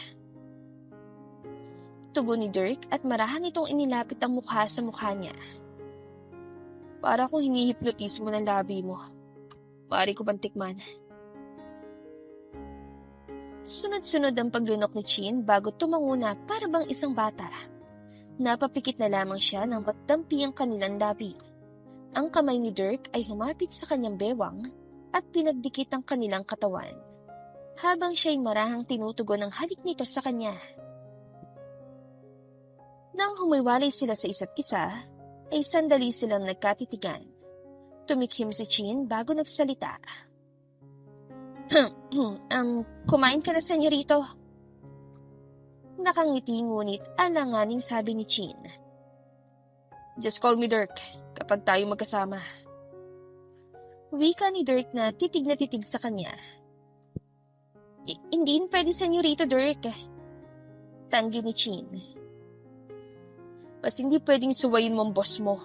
Tugon ni Dirk at marahan itong inilapit ang mukha sa mukha niya. "Para kung hinihipnotis mo ng labi mo. Maaari ko bang tikman?" Sunod-sunod ang paglunok ni Chin bago tumango na para bang isang bata. Napapikit na lamang siya nang magdampi ang kanilang labi. Ang kamay ni Dirk ay humapit sa kanyang bewang at pinagdikit ang kanilang katawan. Habang siya'y marahang tinutugon ang halik nito sa kanya. Nang humiwalay sila sa isa't isa, ay sandali silang nagkatitigan. Tumikhim si Chin bago nagsalita. Kumain ka na, senyorito." Nakangiti ngunit alanganing sabi ni Chin. "Just call me Dirk kapag tayo magkasama." Wika ni Dirk na titig sa kanya. Hindi pwede, senyorito Dirk." Tanggi ni Chin. "Mas hindi pwedeng suwayin mo ang boss mo."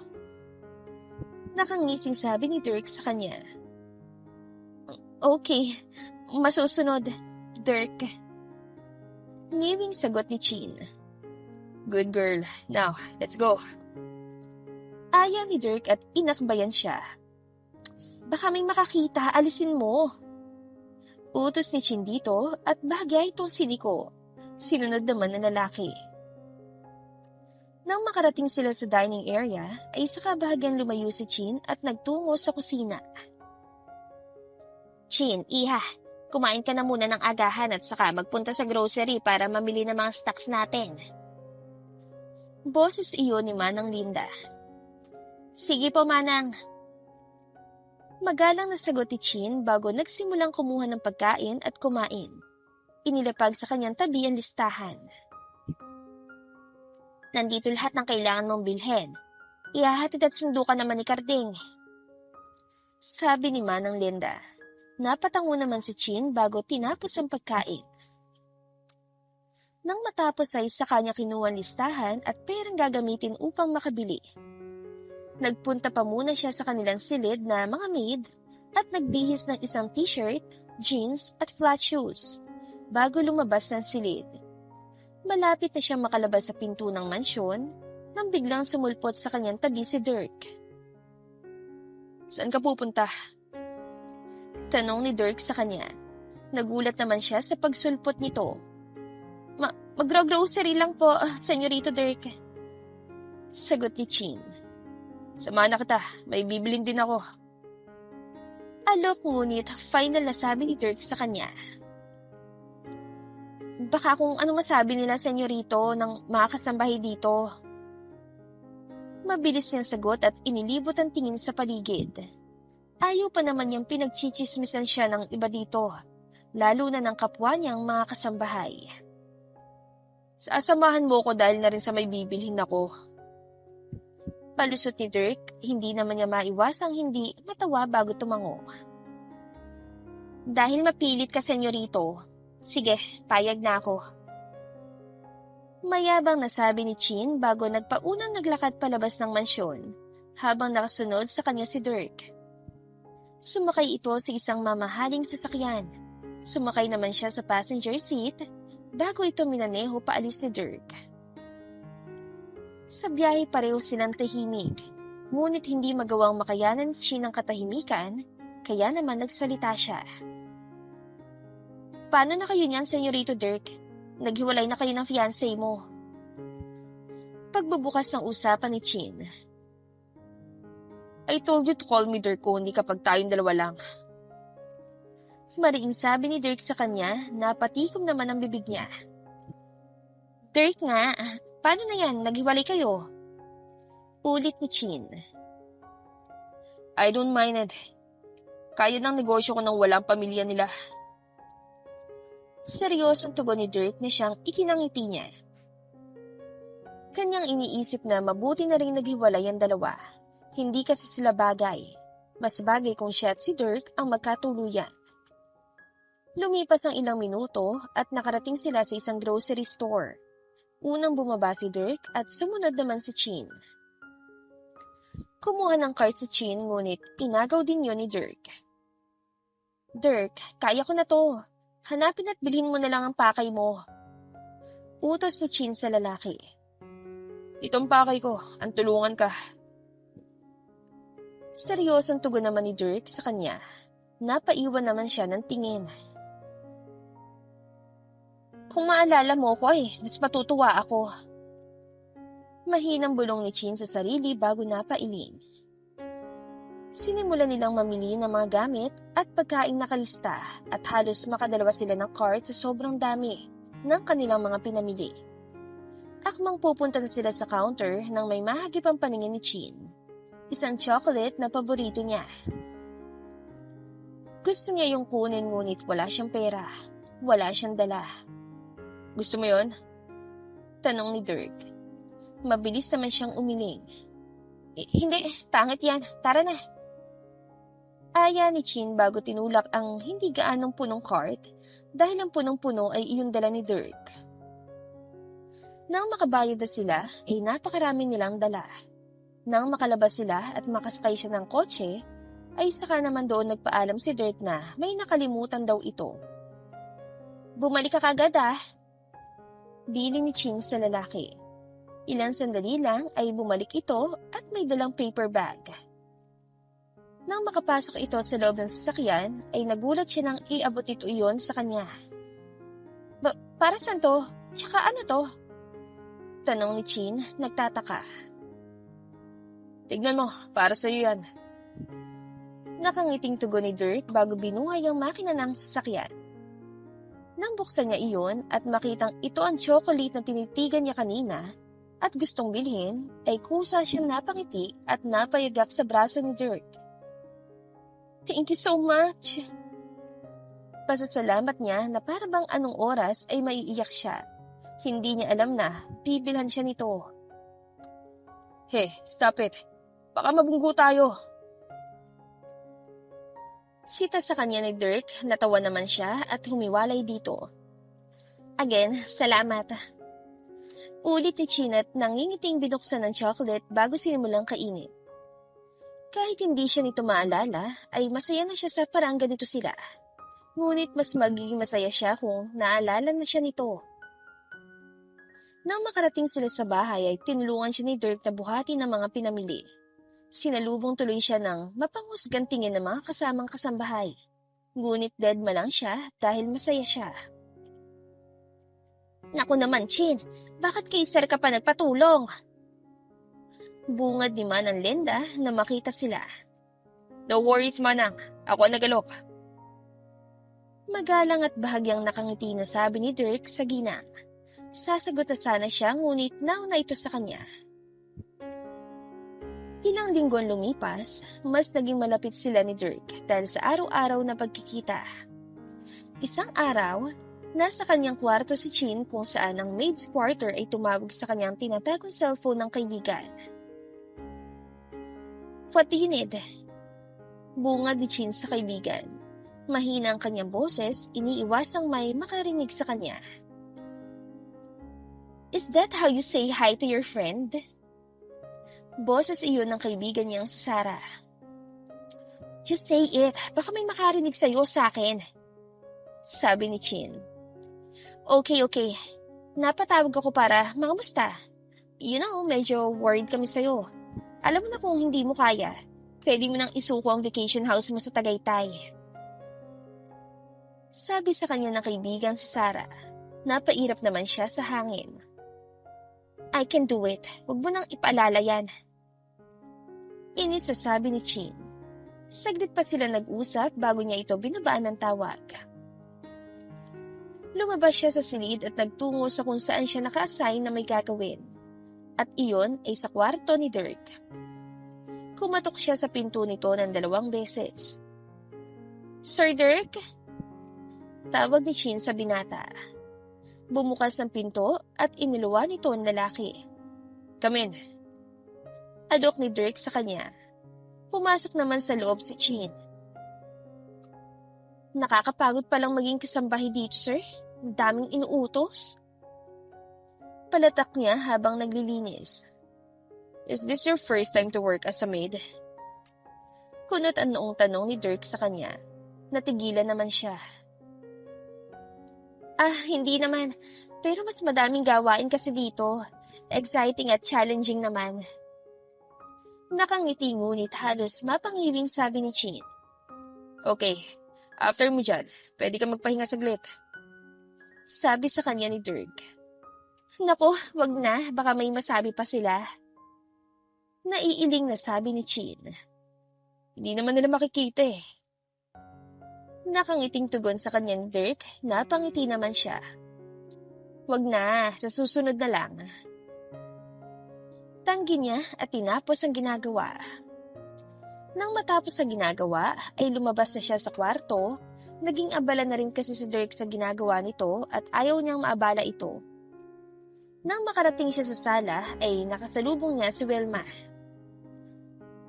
Nakangising sabi ni Dirk sa kanya. "Okay, masusunod, Dirk." Ngiwing sagot ni Chin. "Good girl. Now, let's go." Aya ni Dirk at inakbayan siya. "Baka may makakita, alisin mo." Utos ni Chin dito at bagay itong siniko. Sinunod naman ng lalaki. Nang makarating sila sa dining area, ay saka bahagyang lumayo si Chin at nagtungo sa kusina. "Chin, iha, kumain ka na muna ng agahan at saka magpunta sa grocery para mamili ng mga stocks natin." Boses iyon ni Manang Linda. "Sige po, Manang." Magalang na sagot ni Chin bago nagsimulang kumuha ng pagkain at kumain. Inilapag sa kanyang tabi ang listahan. "Nandito lahat ng kailangan mong bilhin. Ihahatid at sundo ka naman ni Karding." Sabi ni Manang Linda. Napatango naman si Chin bago tinapos ang pagkain. Nang matapos ay sa kanya kinuha ang listahan at perang gagamitin upang makabili. Nagpunta pa muna siya sa kanilang silid na mga maid at nagbihis ng isang t-shirt, jeans at flat shoes bago lumabas ng silid. Malapit na siyang makalabas sa pinto ng mansyon nang biglang sumulpot sa kanyang tabi si Dirk. "Saan ka pupunta?" Tanong ni Dirk sa kanya. Nagulat naman siya sa pagsulpot nito. Mag-grocery lang po, senyorito Dirk." Sagot ni Chin. "Samahan na kita, may bibilin din ako." Alok ngunit final na sabi ni Dirk sa kanya. "Baka kung ano masabi nila, senyorito, ng mga kasambahay dito." Mabilis niyang sagot at inilibot ang tingin sa paligid. Ayaw pa naman niyang pinagchichismisan siya ng iba dito, lalo na ng kapwa niyang mga kasambahay. "Sasamahan mo ko dahil na rin sa may bibilhin ako." Palusot ni Dirk, hindi naman niya maiwasang hindi matawa bago tumango. "Dahil mapilit ka, senyorito. Sige, payag na ako." Mayabang na sabi ni Chin bago nagpaunang naglakad palabas ng mansyon, habang nakasunod sa kanya si Dirk. Sumakay ito sa isang mamahaling sasakyan. Sumakay naman siya sa passenger seat bago ito minaneho paalis ni Dirk. Sa biyahe pareho silang tahimik, ngunit hindi magawang makayanan ni Chin ang katahimikan, kaya naman nagsalita siya. Paano na kayo niyan, Senyorito Dirk? Naghiwalay na kayo ng fiancé mo. Pagbubukas ng usapan ni Chin. I told you to call me Dirk only kapag tayong dalawa lang. Mariing sabi ni Dirk sa kanya na patikom naman ang bibig niya. Dirk nga, paano na yan? Naghiwalay kayo? Ulit ni Chin. I don't mind it. Kaya ng negosyo ko nang walang pamilya nila. Seryosong tugon ni Dirk na siyang ikinangiti niya. Kanyang iniisip na mabuti na rin naghiwalay ang dalawa. Hindi kasi sila bagay. Mas bagay kung siya at si Dirk ang magkatuluyan. Lumipas ang ilang minuto at nakarating sila sa isang grocery store. Unang bumaba si Dirk at sumunod naman si Chin. Kumuha ng cart si Chin ngunit inagaw din yon ni Dirk. Dirk, kaya ko na to. Hanapin at bilhin mo na lang ang pakay mo. Utos ni Chin sa lalaki. Itong pakay ko, ang tulungan ka. Seryosong tugon naman ni Dirk sa kanya. Napaiwan naman siya ng tingin. Kung maalala mo ko mas matutuwa ako. Mahinang bulong ni Chin sa sarili bago napailing. Sinimulan nilang mamili ng mga gamit at pagkaing nakalista at halos makadalawa sila ng cart sa sobrang dami ng kanilang mga pinamili. Akmang pupunta na sila sa counter nang may mahagip ang paningin ni Chin. Isang chocolate na paborito niya. Gusto niya yung kunin ngunit wala siyang pera. Wala siyang dala. Gusto mo yon? Tanong ni Dirk. Mabilis naman siyang umiling. Hindi, pangit yan. Tara na. Aya ni Chin bago tinulak ang hindi gaanong punong cart dahil ang punong-puno ay iyong dala ni Dirk. Nang makabayad na sila ay napakarami nilang dala. Nang makalabas sila at makasakay siya ng kotse, ay saka naman doon nagpaalam si Dirk na may nakalimutan daw ito. Bumalik ka kagad Bili ni Chin sa lalaki. Ilang sandali lang ay bumalik ito at may dalang paper bag. Nang makapasok ito sa loob ng sasakyan, ay nagulat siya nang iabot ito iyon sa kanya. Para saan to? Tsaka ano to? Tanong ni Chin, nagtataka. Tignan mo, para sa'yo yan. Nakangiting tugon ni Dirk bago binuhay ang makina ng sasakyan. Nang buksan niya iyon at makitang ito ang chocolate na tinitigan niya kanina at gustong bilhin, ay kusa siyang napangiti at napayagak sa braso ni Dirk. Thank you so much. Pasasalamat niya na parabang anong oras ay maiiyak siya. Hindi niya alam na bibilhan siya nito. Hey, stop it. Baka mabunggo tayo. Sita sa kanya ni Dirk, natawa naman siya at humiwalay dito. Again, salamat. Ulit ni Chin at nangingiting binuksan ng chocolate bago sinimulang kainin. Kahit hindi siya nito maalala, ay masaya na siya sa parang ganito sila. Ngunit mas magiging masaya siya kung naalala na siya nito. Nang makarating sila sa bahay ay tinulungan siya ni Dirk na buhati ng mga pinamili. Sinalubong tuloy siya ng mapanghusgang tingin ng mga kasamang kasambahay. Ngunit deadma lang siya dahil masaya siya. Naku naman, Chin, bakit kay Sir ka pa nagpatulong? Bungad ni Manang Linda na makita sila. No worries, Manang. Ako ang nagalok. Magalang at bahagyang nakangiti na sabi ni Dirk sa ginang. Sasagot na sana siya ngunit nauna ito sa kanya. Ilang linggon lumipas, mas naging malapit sila ni Dirk dahil sa araw-araw na pagkikita. Isang araw, nasa kanyang kwarto si Chin kung saan ang maid's quarter ay tumawag sa kanyang tinatagong cellphone ng kaibigan. What do you need? Bungad ni Chin sa kaibigan. Mahina ang kanyang boses, iniiwasang may makarinig sa kanya. Is that how you say hi to your friend? Boses iyon ng kaibigan niyang si Sarah. Just say it, baka may makarinig sa'yo sa akin. Sabi ni Chin. Okay. Napatawag ako para mangamusta. You know, medyo worried kami sa'yo. Alam mo na kung hindi mo kaya, pwede mo nang isuko ang vacation house mo sa Tagaytay. Sabi sa kanya ng kaibigang si Sarah. Napairap naman siya sa hangin. I can do it. Huwag mo nang ipaalala yan. Inis na sabi ni Chin. Saglit pa sila nag-usap bago niya ito binabaan ng tawag. Lumabas siya sa silid at nagtungo sa kung saan siya naka-assign na may gagawin. At iyon ay sa kwarto ni Dirk. Kumatok siya sa pinto nito ng 2 beses. Sir Dirk? Tawag ni Chin sa binata. Bumukas ang pinto at iniluwa nito ang lalaki. Come in. Adok ni Dirk sa kanya. Pumasok naman sa loob si Chin. Nakakapagod palang maging kasambahay dito, sir. Ang daming inuutos. Palatak niya habang naglilinis. Is this your first time to work as a maid? Kunot ang noong tanong ni Dirk sa kanya. Natigilan naman siya. Hindi naman. Pero mas madaming gawain kasi dito. Exciting at challenging naman. Nakangiti ngunit halos mapangiwing sabi ni Chin. Okay, after mo dyan, pwede ka magpahinga saglit. Sabi sa kanya ni Dirk. Naku, wag na, baka may masabi pa sila. Naiiling na sabi ni Chin. Hindi naman nila makikita eh. Nakangiting tugon sa kanya ni Dirk, napangiti naman siya. Wag na, sa susunod na lang. Tanggi niya at tinapos ang ginagawa. Nang matapos ang ginagawa, ay lumabas na siya sa kwarto. Naging abala na rin kasi si Dirk sa ginagawa nito at ayaw niyang maabala ito. Nang makarating siya sa sala, ay nakasalubong niya si Wilma.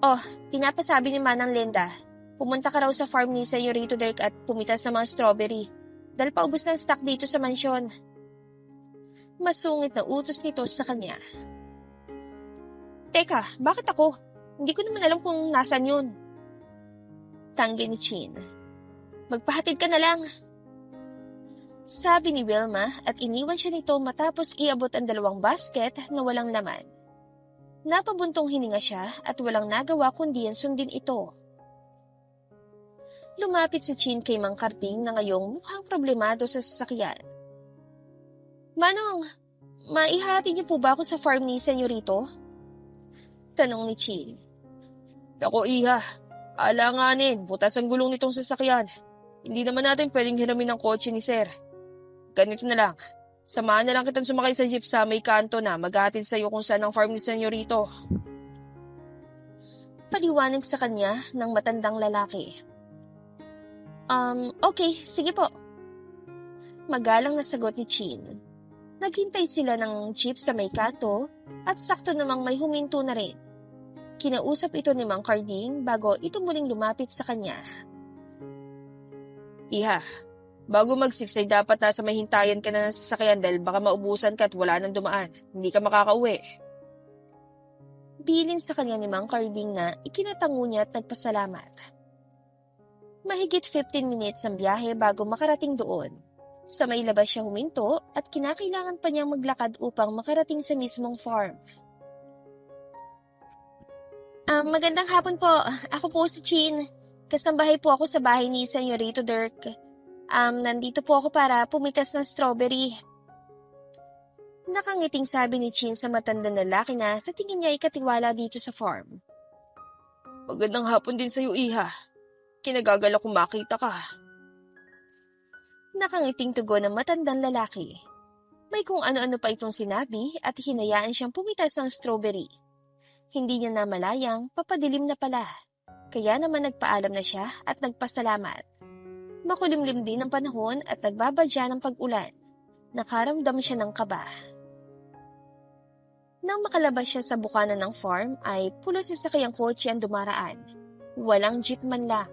Oh, pinapasabi ni Manang Linda. Pumunta ka raw sa farm ni Senyorito Dirk at pumitas ng mga strawberry. Dahil paubos ng stock dito sa mansyon. Masungit na utos nito sa kanya. Teka, bakit ako? Hindi ko naman alam kung nasan yun. Tanggi ni Chin. Magpahatid ka na lang. Sabi ni Wilma at iniwan siya nito matapos iabot ang 2 basket na walang laman. Napabuntong hininga siya at walang nagawa kundi ang sundin ito. Lumapit si Chin kay Mang Karding na ngayong mukhang problemado sa sasakyan. Manong, maihati niyo po ba ako sa farm ni Senyorito? Tanong ni Chin. Ako iha, alanganin, butas ang gulong nitong sasakyan. Hindi naman natin pwedeng hiramin ang kotse ni Sir. Ganito na lang, samahan na lang kitang sumakay sa jeep sa may kanto na maghahatid sa iyo kung saan ang farm ni Senyorito. Paliwanag sa kanya ng matandang lalaki. Okay, sige po. Magalang na sagot ni Chin. Naghintay sila ng jeep sa may kanto at sakto namang may huminto na rin. Kinausap ito ni Mang Karding bago ito muling lumapit sa kanya. Iha, bago mag-6 ay dapat nasa may hintayan ka na ng sasakyan dahil baka maubusan ka at wala nang dumaan. Hindi ka makakauwi. Bilin sa kanya ni Mang Karding na ikinatango niya at nagpasalamat. Mahigit 15 minutes ang biyahe bago makarating doon. Sa may labas siya huminto at kinakailangan pa niyang maglakad upang makarating sa mismong farm. Magandang hapon po. Ako po si Chin. Kasambahay po ako sa bahay ni Senyorito Dirk. Nandito po ako para pumitas ng strawberry. Nakangiting sabi ni Chin sa matandang lalaki na sa tingin niya ay katiwala dito sa farm. Magandang hapon din sa'yo, iha. Kinagagala kung makita ka. Nakangiting tugon ng matandang lalaki. May kung ano-ano pa itong sinabi at hinayaan siyang pumitas ng strawberry. Hindi niya namalayang papadilim na pala. Kaya naman nagpaalam na siya at nagpasalamat. Makulimlim din ang panahon at nagbabadya ng pag-ulan. Nakaramdam siya ng kaba. Nang makalabas siya sa bukana ng farm ay pulos sa sakayang kotse ang dumaraan. Walang jeep man lang.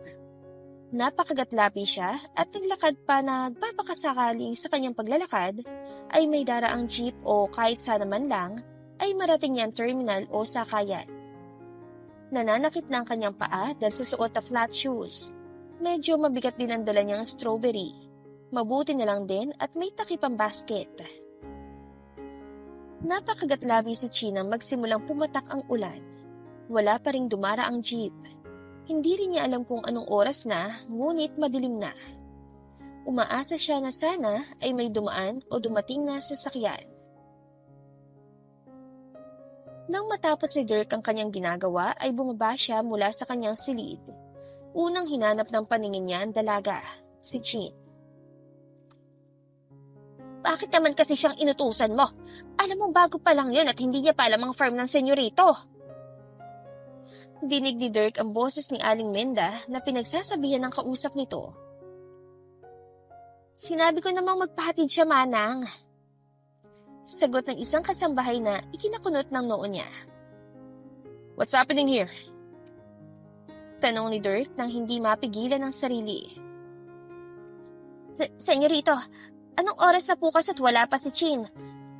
Napakagatlapi siya at naglakad pa na nagpapakasakaling sa kanyang paglalakad ay may daraang jeep o kahit sana man lang ay marating niyang terminal o sakayan. Nananakit na ang kanyang paa dahil sa suot na flat shoes. Medyo mabigat din ang dala niyang strawberry. Mabuti na lang din at may takip ang basket. Napakagatlabi si China magsimulang pumatak ang ulan. Wala pa ring dumara ang jeep. Hindi rin niya alam kung anong oras na, ngunit madilim na. Umaasa siya na sana ay may dumaan o dumating na sasakyan. Nang matapos ni Dirk ang kanyang ginagawa ay bumaba siya mula sa kanyang silid. Unang hinanap ng paningin niya ang dalaga, si Chin. Bakit naman kasi siyang inutusan mo? Alam mong bago pa lang yun at hindi niya pa alam ang farm ng senyorito. Dinig ni Dirk ang boses ni Aling Menda na pinagsasabihan ng kausap nito. Sinabi ko namang magpahatid siya, manang. Sagot ng isang kasambahay na ikinakunot ng noo niya. What's happening here? Tanong ni Dirk nang hindi mapigilan ang sarili. Senyorito, anong oras na po kasi at wala pa si Chin?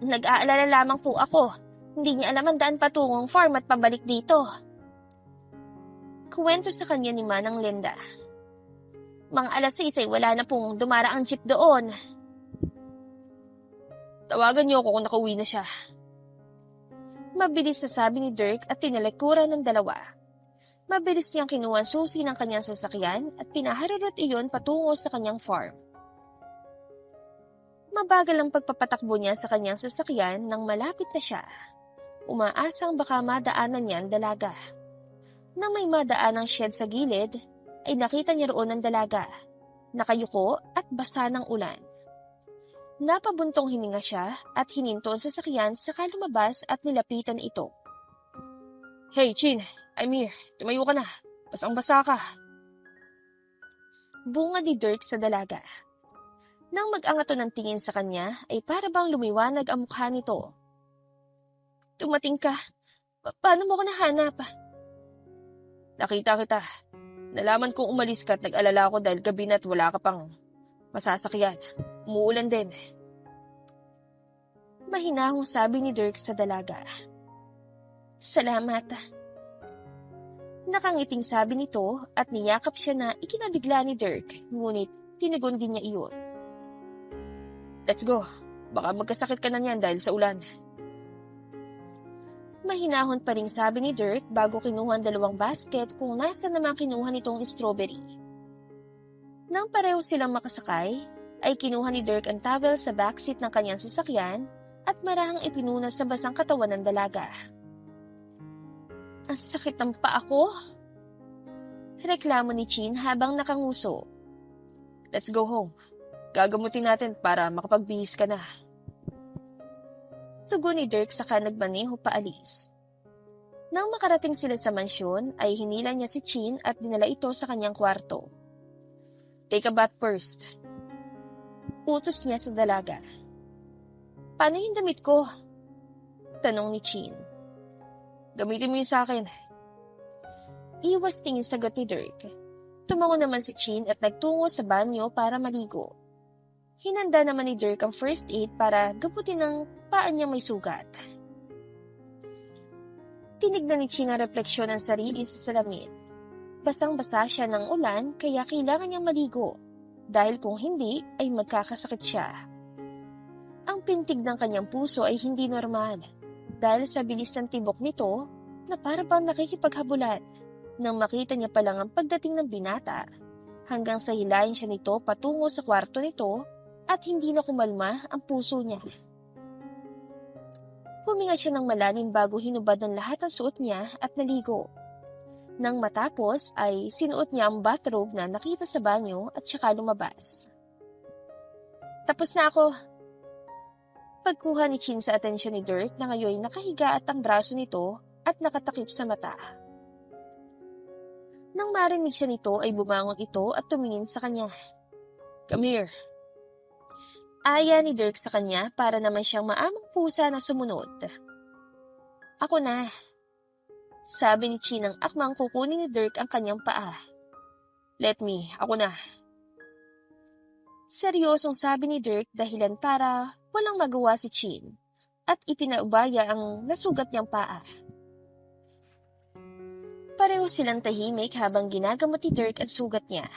Nag-aalala lamang po ako. Hindi niya alam ang daan patungong farm at pabalik dito. Kuwento sa kanya ni Manang Linda. Mga alas 6 ay wala na pong dumaraang jeep doon. Tawagan niyo ako kung nakauwi na siya. Mabilis sasabi ni Dirk at tinalikuran ng dalawa. Mabilis niyang kinuha ang susi ng kanyang sasakyan at pinaharurot iyon patungo sa kanyang farm. Mabagal ang pagpapatakbo niya sa kanyang sasakyan nang malapit na siya. Umaasang baka madaanan niya ang dalaga. Nang may madaan ang shed sa gilid, ay nakita niya roon ang dalaga, nakayuko at basa ng ulan. Napabuntong hininga siya at hininto ang sasakyan saka lumabas at nilapitan ito. Hey, Chin, I'm here. Tumayo ka na. Basang-basa ka. Bunga ni Dirk sa dalaga. Nang mag-angato ng tingin sa kanya, ay para bang lumiwanag ang mukha nito. Tumating ka. Paano mo ko nahanap? Nakita kita. Nalaman kong umalis ka at nag-alala ako dahil gabi na at wala ka pang masasakyan. Umuulan din. Mahinahong sabi ni Dirk sa dalaga. Salamat. Nakangiting sabi nito at niyakap siya na ikinabigla ni Dirk, ngunit tinugon din niya iyon. Let's go. Baka magkasakit ka na niyan dahil sa ulan. Mahinahon pa ring sabi ni Dirk bago kinuha ang 2 basket kung nasa naman kinuha nitong strawberry. Nang pareho silang makasakay, ay kinuha ni Dirk ang towel sa backseat ng kanyang sasakyan at marahang ipinunas sa basang katawan ng dalaga. Ang sakit ng paa ko. Reklamo ni Chin habang nakanguso. Let's go home. Gagamutin natin para makapagbihis ka na. Tugon ni Dirk saka nagmaneho paalis. Nang makarating sila sa mansyon ay hinila niya si Chin at dinala ito sa kanyang kwarto. Take a bath first. Utos niya sa dalaga. Paano yung damit ko? Tanong ni Chin. Gamitin mo yun sa akin. Iwas tingin sagot ni Dirk. Tumango naman si Chin at nagtungo sa banyo para maligo. Hinanda naman ni Dirk ang first aid para gamutin ang paan niya may sugat. Tinignan ni Chin ang refleksyon ng sarili sa salamin. Basang-basa siya ng ulan kaya kailangan niyang maligo dahil kung hindi ay magkakasakit siya. Ang pintig ng kanyang puso ay hindi normal dahil sa bilis ng tibok nito na para bang nakikipaghabulan nang makita niya pa lang ang pagdating ng binata hanggang sa hilahin siya nito patungo sa kwarto nito at hindi na kumalma ang puso niya. Huminga siya ng malalim bago hinubad ng lahat ng suot niya at naligo. Nang matapos ay sinuot niya ang bathrobe na nakita sa banyo at saka lumabas. Tapos na ako. Pagkuha ni Chin sa atensyon ni Dirk na ngayon nakahiga at ang braso nito at nakatakip sa mata. Nang marinig siya nito ay bumangon ito at tumingin sa kanya. Come here. Aya ni Dirk sa kanya para naman siyang maamang pusa na sumunod. Ako na. Sabi ni Chin ang akmang kukunin ni Dirk ang kanyang paa. Let me, ako na. Seryosong sabi ni Dirk dahilan para walang magawa si Chin at ipinaubaya ang nasugat niyang paa. Pareho silang tahimik habang ginagamot ni Dirk ang sugat niya.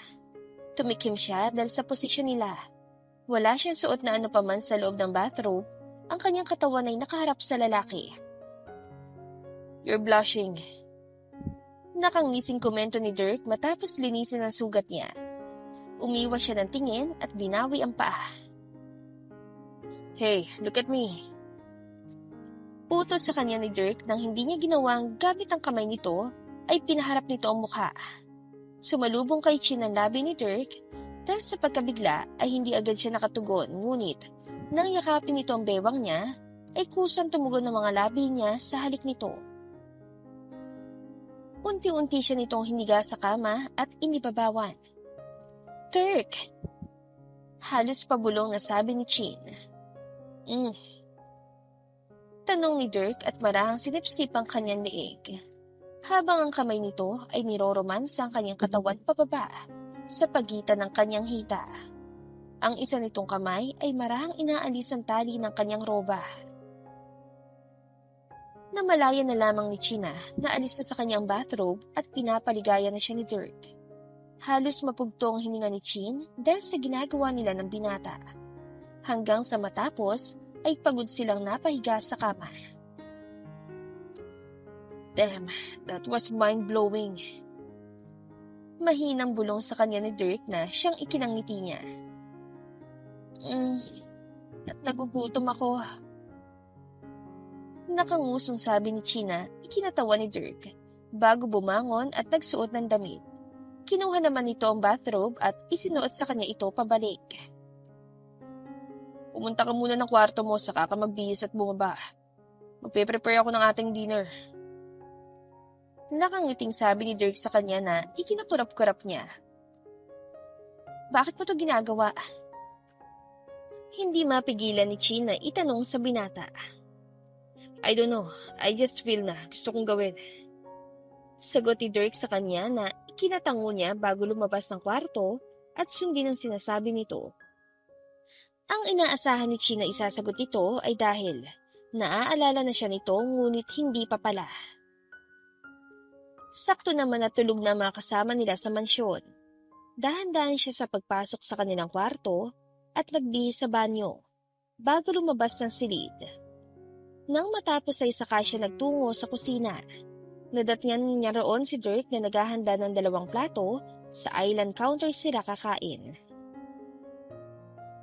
Tumikim siya dahil sa posisyon nila. Wala siyang suot na ano paman sa loob ng bathrobe, ang kanyang katawan ay nakaharap sa lalaki. You're blushing. Nakangising komento ni Dirk matapos linisin ang sugat niya. Umiwas siya ng tingin at binawi ang paa. Hey, look at me. Utos sa kanya ni Dirk nang hindi niya ginawang gamit ang kamay nito ay pinaharap nito ang mukha. Sumalubong kay Chin ang labi ni Dirk dahil sa pagkabigla ay hindi agad siya nakatugon, ngunit nang yakapin nito ang bewang niya ay kusang tumugon ng mga labi niya sa halik nito. Unti-unti siya nitong hiniga sa kama at inibabawan. Dirk! Halos pabulong na sabi ni Chin. Tanong ni Dirk at marahang sinipsip ang kanyang leeg, habang ang kamay nito ay niroromansa ang kanyang katawan pababa sa pagitan ng kanyang hita. Ang isa nitong kamay ay marahang inaalis ang tali ng kanyang roba. Namalaya na lamang ni China na alis na sa kanyang bathrobe at pinapaligaya na siya ni Dirk. Halos mapugto ang hininga ni Chin dahil sa ginagawa nila ng binata. Hanggang sa matapos ay pagod silang napahiga sa kama. Damn, that was mind-blowing. Mahinang bulong sa kanya ni Dirk na siyang ikinangiti niya. At nagugutom ako. Nakangusong sabi ni China, ikinatawa ni Dirk, bago bumangon at nagsuot ng damit. Kinuha naman nito ang bathrobe at isinuot sa kanya ito pabalik. Pumunta ka muna ng kwarto mo saka ka magbihis at bumaba. Magpe-prepare ako ng ating dinner. Nakangiting sabi ni Dirk sa kanya na ikinakurap-kurap niya. Bakit mo to ginagawa? Hindi mapigilan ni Chin na itanong sa binata. I don't know, I just feel na gusto kong gawin. Sagot ni Dirk sa kanya na ikinatango niya bago lumabas ng kwarto at sundin ang sinasabi nito. Ang inaasahan ni Chin na isasagot nito ay dahil naaalala na siya nito ngunit hindi pa pala. Sakto naman na tulog na mga kasama nila sa mansyon. Dahan-dahan siya sa pagpasok sa kanilang kwarto at nagbihis sa banyo bago lumabas ng silid. Nang matapos ay saka siya nagtungo sa kusina. Nadatngan niya roon si Dirk na naghahanda ng 2 plato sa island counter sila kakain.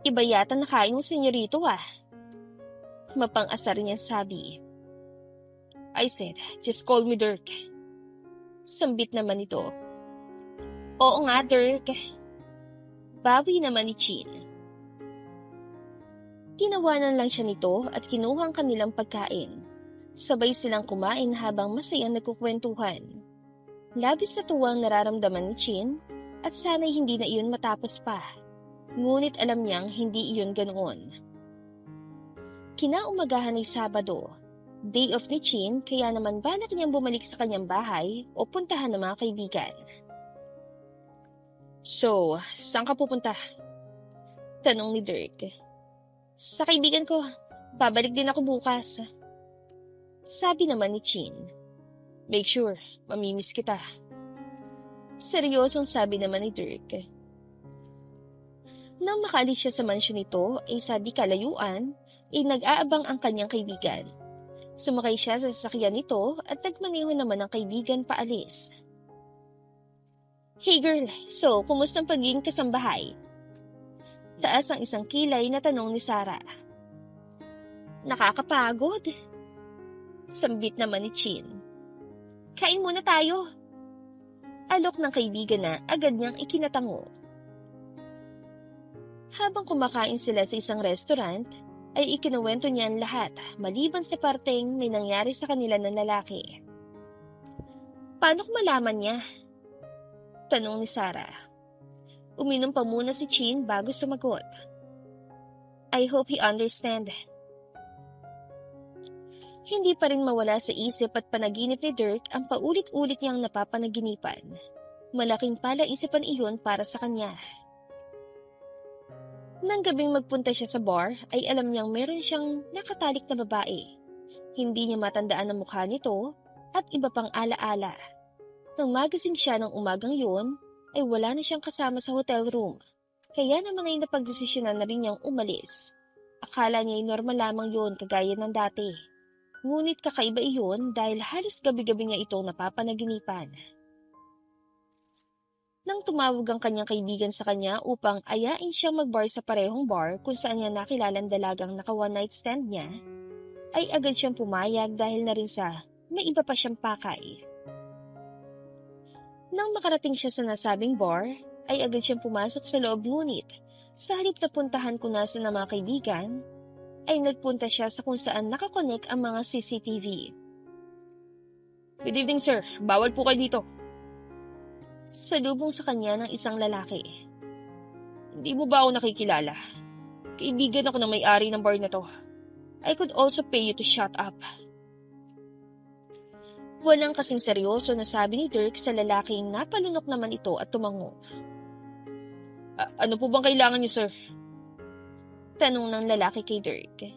Iba yata nakain ng senyorito Mapang-asar niya sabi. I said, just call me Dirk. Sambit naman ito. Oo nga, Dirk. Bawi naman ni Chin. Tinawanan lang siya nito at kinuha ang kanilang pagkain. Sabay silang kumain habang masayang nagkukwentuhan. Labis na tuwang nararamdaman ni Chin at sana'y hindi na iyon matapos pa. Ngunit alam niyang hindi iyon ganoon. Kinaumagahan ay Sabado. Day off ni Chin kaya naman balak niyang bumalik sa kanyang bahay o puntahan ng mga kaibigan. So, saan ka pupunta? Tanong ni Dirk. Sa kaibigan ko, babalik din ako bukas. Sabi naman ni Chin. Make sure, mamimiss kita. Seryosong sabi naman ni Dirk. Nang makaalis siya sa mansyon nito ay sa di kalayuan, ay nag-aabang ang kanyang kaibigan. Sumakay siya sa sasakyan nito at nagmaneho naman ang kaibigan paalis. Hey girl, so kumusta ang pagiging kasambahay? Taas ang isang kilay na tanong ni Sarah. Nakakapagod. Sambit naman ni Chin. Kain muna tayo. Alok ng kaibigan na agad niyang ikinatango. Habang kumakain sila sa isang restaurant, ay ikinuwento niya ang lahat maliban sa parteng may nangyari sa kanila ng lalaki. Paano ko malaman niya? Tanong ni Sarah. Uminom pa muna si Chin bago sumagot. I hope he understand. Hindi pa rin mawala sa isip at panaginip ni Dirk ang paulit-ulit niyang napapanaginipan. Malaking palaisipan iyon para sa kanya. Nang gabing magpunta siya sa bar ay alam niyang meron siyang nakatalik na babae. Hindi niya matandaan ang mukha nito at iba pang alaala. Nang magising siya ng umagang yun ay wala na siyang kasama sa hotel room. Kaya naman ay napagdesisyonan na rin niyang umalis. Akala niya ay normal lamang yun kagaya ng dati. Ngunit kakaiba iyon dahil halos gabi-gabi niya itong napapanaginipan. Nang tumawag ang kanyang kaibigan sa kanya upang ayain siyang mag-bar sa parehong bar kung saan niya nakilala ang dalagang naka one-night stand niya, ay agad siyang pumayag dahil na rin sa may iba pa siyang pakay. Nang makarating siya sa nasabing bar, ay agad siyang pumasok sa loob ngunit sa halip na puntahan kung nasa ng mga kaibigan, ay nagpunta siya sa kung saan nakakonek ang mga CCTV. Good evening, sir. Bawal po kayo dito. Salubong sa kanya ng isang lalaki. Hindi mo ba ako nakikilala? Kaibigan ako ng may-ari ng bar na to. I could also pay you to shut up. Walang kasing seryoso na sabi ni Dirk sa lalaking napalunok naman ito at tumango. Ano po bang kailangan niyo, sir? Tanong ng lalaki kay Dirk.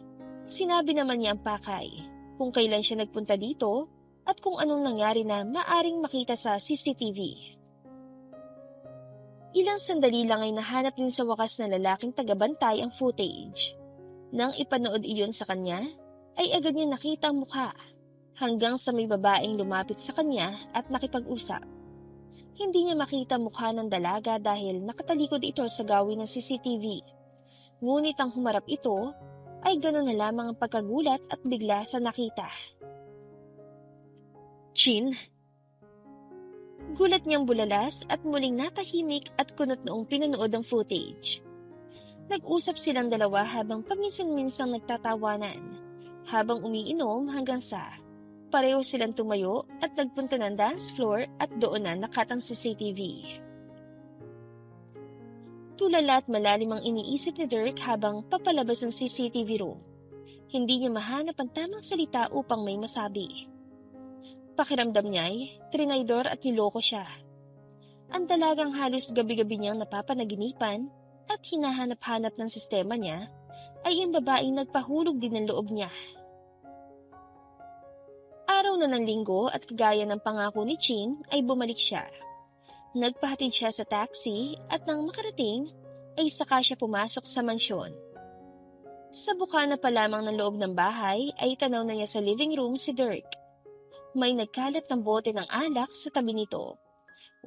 Sinabi naman niya ang pakay, kung kailan siya nagpunta dito at kung anong nangyari na maaring makita sa CCTV. Ilang sandali lang ay nahanap din sa wakas na lalaking tagabantay ang footage. Nang ipanood iyon sa kanya, ay agad niya nakita ang mukha, hanggang sa may babaeng lumapit sa kanya at nakipag-usap. Hindi niya makita mukha ng dalaga dahil nakatalikod ito sa gawin ng CCTV. Ngunit ang humarap ito ay gano'n na lamang ang pagkagulat at bigla sa nakita. Chin? Gulat niyang bulalas at muling natahimik at kunot noong pinanood ang footage. Nag-usap silang dalawa habang paminsan-minsang nagtatawanan, habang umiinom hanggang sa pareho silang tumayo at nagpunta ng dance floor at doon na nakatang CCTV. Tulala at malalim ang iniisip ni Dirk habang papalabas ang CCTV room. Hindi niya mahanap ang tamang salita upang may masabi. Pakiramdam niya ay trinaydor at niloko siya. Ang dalagang halos gabi-gabi niyang napapanaginipan at hinahanap-hanap ng sistema niya ay ang babaeng nagpahulog din ng loob niya. Araw na ng linggo at kagaya ng pangako ni Chin ay bumalik siya. Nagpahatid siya sa taxi at nang makarating ay saka siya pumasok sa mansyon. Sa bukana pa lamang ng loob ng bahay ay tanaw na niya sa living room si Dirk. May nagkalat ng bote ng alak sa tabi nito.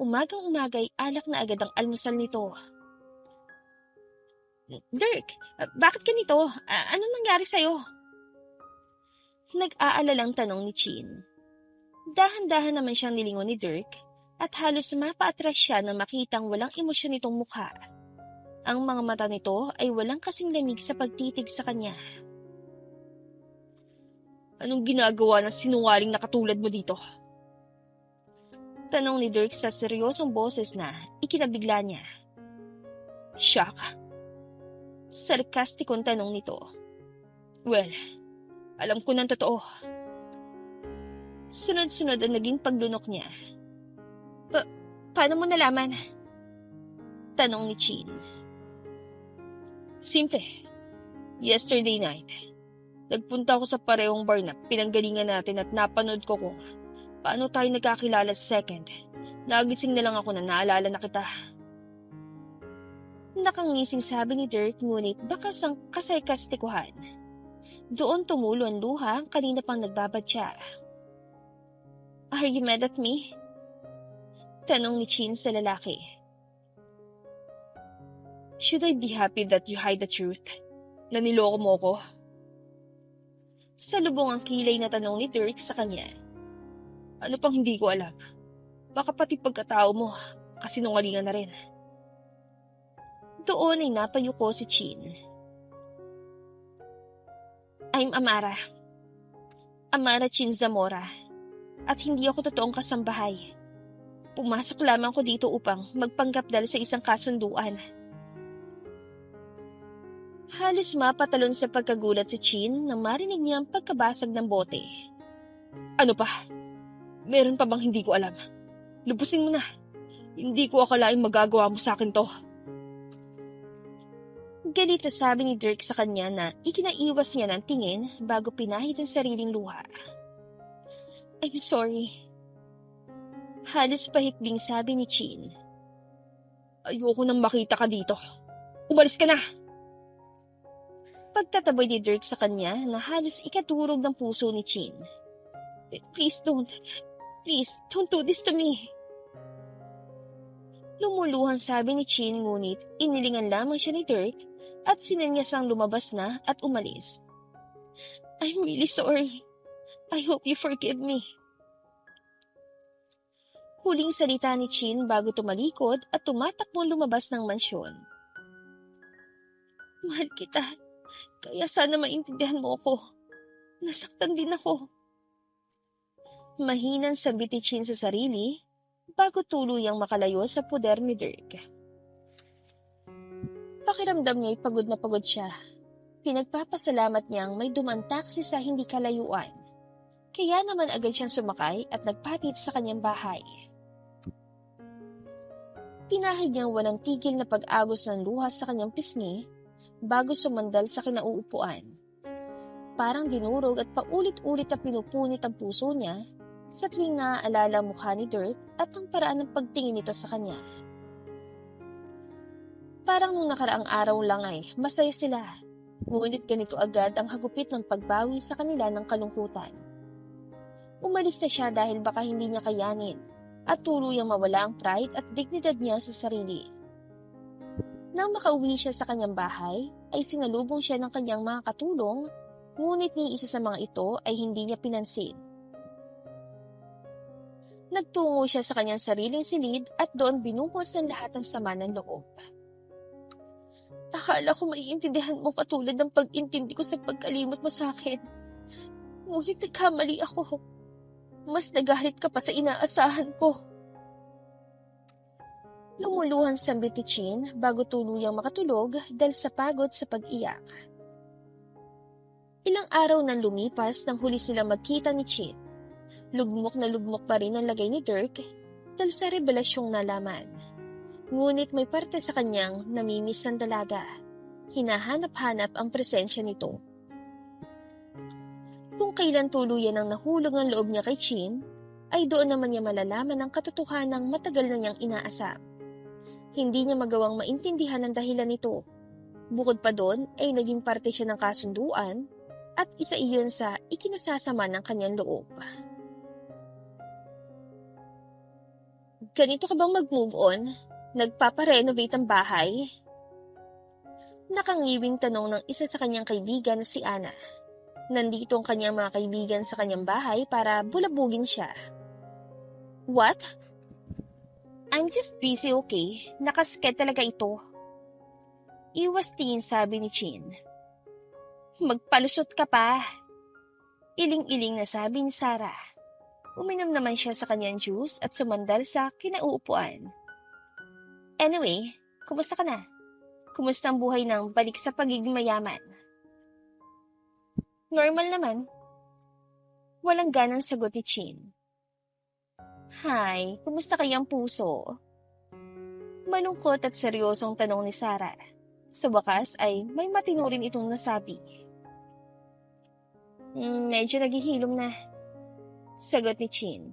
Umagang-umagay alak na agad ang almusal nito. Dirk, bakit ganito? Anong nangyari sa'yo? Nag-aalalang tanong ni Chin. Dahan-dahan naman siyang nilingon ni Dirk at halos mapaatras siya nang makitang walang emosyon nitong mukha. Ang mga mata nito ay walang kasing lamig sa pagtitig sa kanya. Anong ginagawa ng sinungaling na katulad mo dito? Tanong ni Dirk sa seryosong boses na ikinabigla niya. Shock? Sarkastikong tanong nito. Well, alam ko ng totoo. Sunod-sunod ang naging paglunok niya. Paano mo nalaman? Tanong ni Chin. Simple. Yesterday night, nagpunta ako sa parehong bar na pinanggalingan natin at napanood ko kung paano tayo nagkakilala sa second. Nagising na lang ako na naalala na kita. Nakangising sabi ni Dirk ngunit bakas ang kasarkastikuhan. Doon tumulo ang luha kanina pang nagbabadya. Are you mad at me? Tanong ni Chin sa lalaki. Should I be happy that you hide the truth? Na niloko mo ko? Salubong ang kilay na tanong ni Dirk sa kanya. Ano pang hindi ko alam? Baka pati pagkatao mo, kasinungalingan na rin. Doon ay napayuko si Chin. I'm Amara. Amara Chin Zamora. At hindi ako totoong kasambahay. Pumasok lamang ko dito upang magpanggap dahil sa isang kasunduan. Halos mapatalon sa pagkagulat si Chin nang marinig niya ang pagkabasag ng bote. Ano pa? Meron pa bang hindi ko alam? Lubusin mo na. Hindi ko akalaing magagawa mo sa akin to. Galit na sabi ni Dirk sa kanya na ikinaiwas niya ng tingin bago pinahid ang sariling luha. I'm sorry. Halos pahikbing sabi ni Chin. Ayoko nang makita ka dito. Umalis ka na! Pagtataboy ni Dirk sa kanya na halos ikaturog ng puso ni Chin. Please don't do this to me. Lumuluhan sabi ni Chin ngunit inilingan lamang siya ni Dirk at sinanyasang lumabas na at umalis. I'm really sorry. I hope you forgive me. Huling salita ni Chin bago tumalikod at tumatakbong lumabas ng mansyon. Mahal kita, kaya sana maintindihan mo ako. Nasaktan din ako. Mahinang sabit ni Chin sa sarili bago tuluyang makalayo sa puder ni Dirk. Pakiramdam niya'y pagod na pagod siya. Pinagpapasalamat niyang may dumaan taxi sa hindi kalayuan. Kaya naman agad siyang sumakay at nagpatid sa kanyang bahay. Pinahid niyang walang tigil na pag-agos ng luha sa kanyang pisngi bago sumandal sa kinauupuan. Parang dinurog at paulit-ulit na pinupunit ang puso niya sa tuwing naaalala ang mukha ni Dirk at ang paraan ng pagtingin nito sa kanya. Parang nung nakaraang araw lang ay masaya sila, ngunit ganito agad ang hagupit ng pagbawi sa kanila ng kalungkutan. Umalis na siya dahil baka hindi niya kayanin at tuluyang mawala ang pride at dignidad niya sa sarili. Nang makauwi siya sa kanyang bahay, ay sinalubong siya ng kanyang mga katulong, ngunit ni isa sa mga ito ay hindi niya pinansin. Nagtungo siya sa kanyang sariling silid at doon binuhos ng lahat ng sama ng loob. Akala ko maiintindihan mo katulad ng pag-intindi ko sa pagkalimot mo sa akin. Ngunit nagkamali ako. Mas nagalit ka pa sa inaasahan ko. Lumuluhan sa ni Chin bago tuluyang makatulog dahil sa pagod sa pag-iyak. Ilang araw nang lumipas nang huli sila magkita ni Chin. Lugmok na lugmok pa rin ang lagay ni Dirk dahil sa revelasyong nalaman. Ngunit may parte sa kanyang namimiss ng dalaga. Hinahanap-hanap ang presensya nito. Kung kailan tuluyan ang nahulog ang loob niya kay Chin, ay doon naman niya malalaman ang katotohanang matagal na niyang inaasam. Hindi niya magawang maintindihan ang dahilan nito. Bukod pa doon ay naging parte siya ng kasunduan at isa iyon sa ikinasasama ng kanyang loob. Ganito ka bang mag-move on? Nagpaparenovate ang bahay? Nakangiwing tanong ng isa sa kanyang kaibigan na si Ana. Nandito ang kanyang mga kaibigan sa kanyang bahay para bulabugin siya. What? I'm just busy, okay? Nakasket talaga ito. Iwas tingin sabi ni Chin. Magpalusot ka pa. Iling-iling na sabi ni Sarah. Uminom naman siya sa kanyang juice at sumandal sa kinauupuan. Anyway, kumusta ka na? Kumusta ang buhay ng balik sa pagiging mayaman? Normal naman. Walang ganang sagot ni Chin. Hi, kumusta kayang puso? Malungkot at seryosong tanong ni Sarah. Sa wakas ay may matino rin itong nasabi. Medyo naghihilom na. Sagot ni Chin.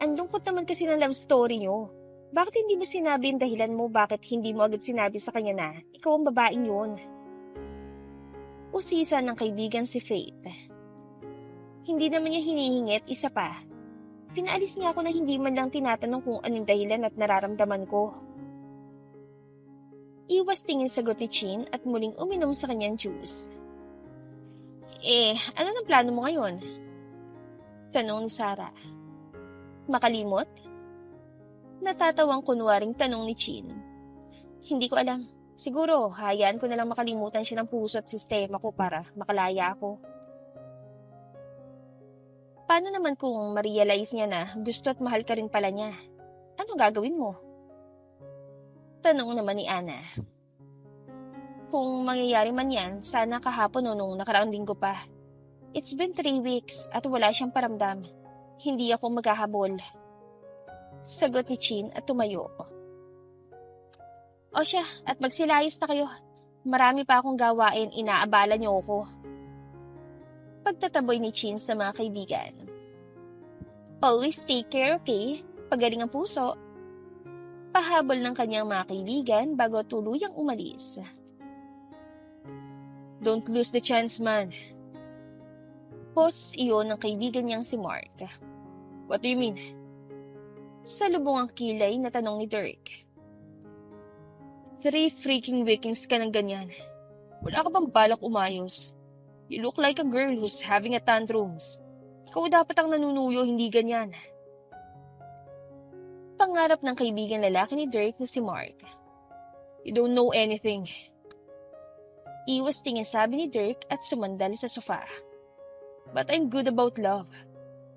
Ang lungkot naman kasi ng love story niyo. Bakit hindi mo sinabi ang dahilan mo bakit hindi mo agad sinabi sa kanya na ikaw ang babaeng yun? Usisa ng kaibigan si Faith. Hindi naman niya hinihingit, isa pa. Pinaalis niya ako na hindi man lang tinatanong kung anong dahilan at nararamdaman ko. Iwas tingin sagot ni Chin at muling uminom sa kanyang juice. Ano nang plano mo ngayon? Tanong ni Sarah. Makalimot? Natatawang kunwaring tanong ni Chin. Hindi ko alam. Siguro, hayaan ko na lang makalimutan siya ng puso at sistema ko para makalaya ako. Paano naman kung ma-realize niya na gusto at mahal ka rin pala niya? Anong gagawin mo? Tanong naman ni Ana. Kung mangyayari man yan, sana kahapon o nung nakaraang linggo pa. It's been 3 weeks at wala siyang paramdam. Hindi ako maghahabol. Sagot ni Chin at tumayo. O siya, at magsilayos na kayo. Marami pa akong gawain, inaabala niyo ako. Pagtataboy ni Chin sa mga kaibigan. Always take care, okay? Pagaling ang puso. Pahabol ng kanyang mga kaibigan bago tuluyang umalis. Don't lose the chance, man. Boss iyon ng kaibigan niyang si Mark. What do you mean? Sa lubong ang kilay na tanong ni Dirk. 3 freaking weekends ka ng ganyan. Wala ka bang balak umayos? You look like a girl who's having a tantrums. Ikaw dapat ang nanunuyo, hindi ganyan. Pangarap ng kaibigan lalaki ni Dirk na si Mark. You don't know anything. Iwas tingin sabi ni Dirk at sumandal sa sofa. But I'm good about love.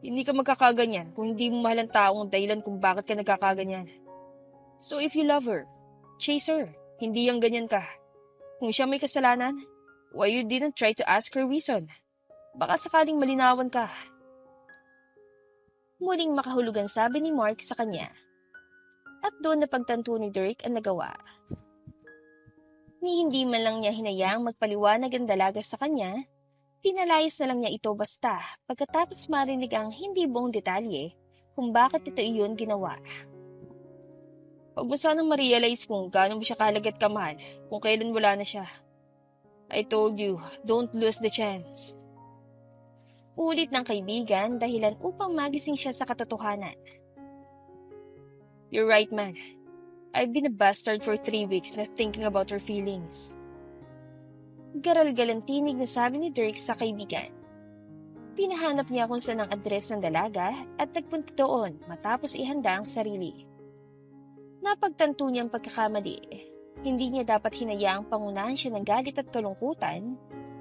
Hindi ka magkakaganyan kung hindi mo mahal ang taong dahilan kung bakit ka nagkakaganyan. So if you love her, chase her. Hindi yung ganyan ka. Kung siya may kasalanan, why you didn't try to ask her reason? Baka sakaling malinawan ka. Muling makahulugan sabi ni Mark sa kanya. At doon napagtanto ni Dirk ang nagawa. Ni hindi man lang niya hinayaang magpaliwanag ang dalaga sa kanya, pinalayas na lang niya ito basta pagkatapos marinig ang hindi buong detalye kung bakit ito iyon ginawa. Huwag mo sanang ma-realize kung gaano mo siya kahalaga at kamahal kung kailan wala na siya. I told you, don't lose the chance. Ulit ng kaibigan dahilan upang magising siya sa katotohanan. You're right, man. I've been a bastard for 3 weeks na thinking about her feelings. Garal-galang tinig na sabi ni Dirk sa kaibigan. Pinahanap niya kung saan ang address ng dalaga at nagpunta doon matapos ihanda ang sarili. Napagtanto niyang pagkakamali. Hindi niya dapat hinayaang pangunahan siya ng galit at kalungkutan.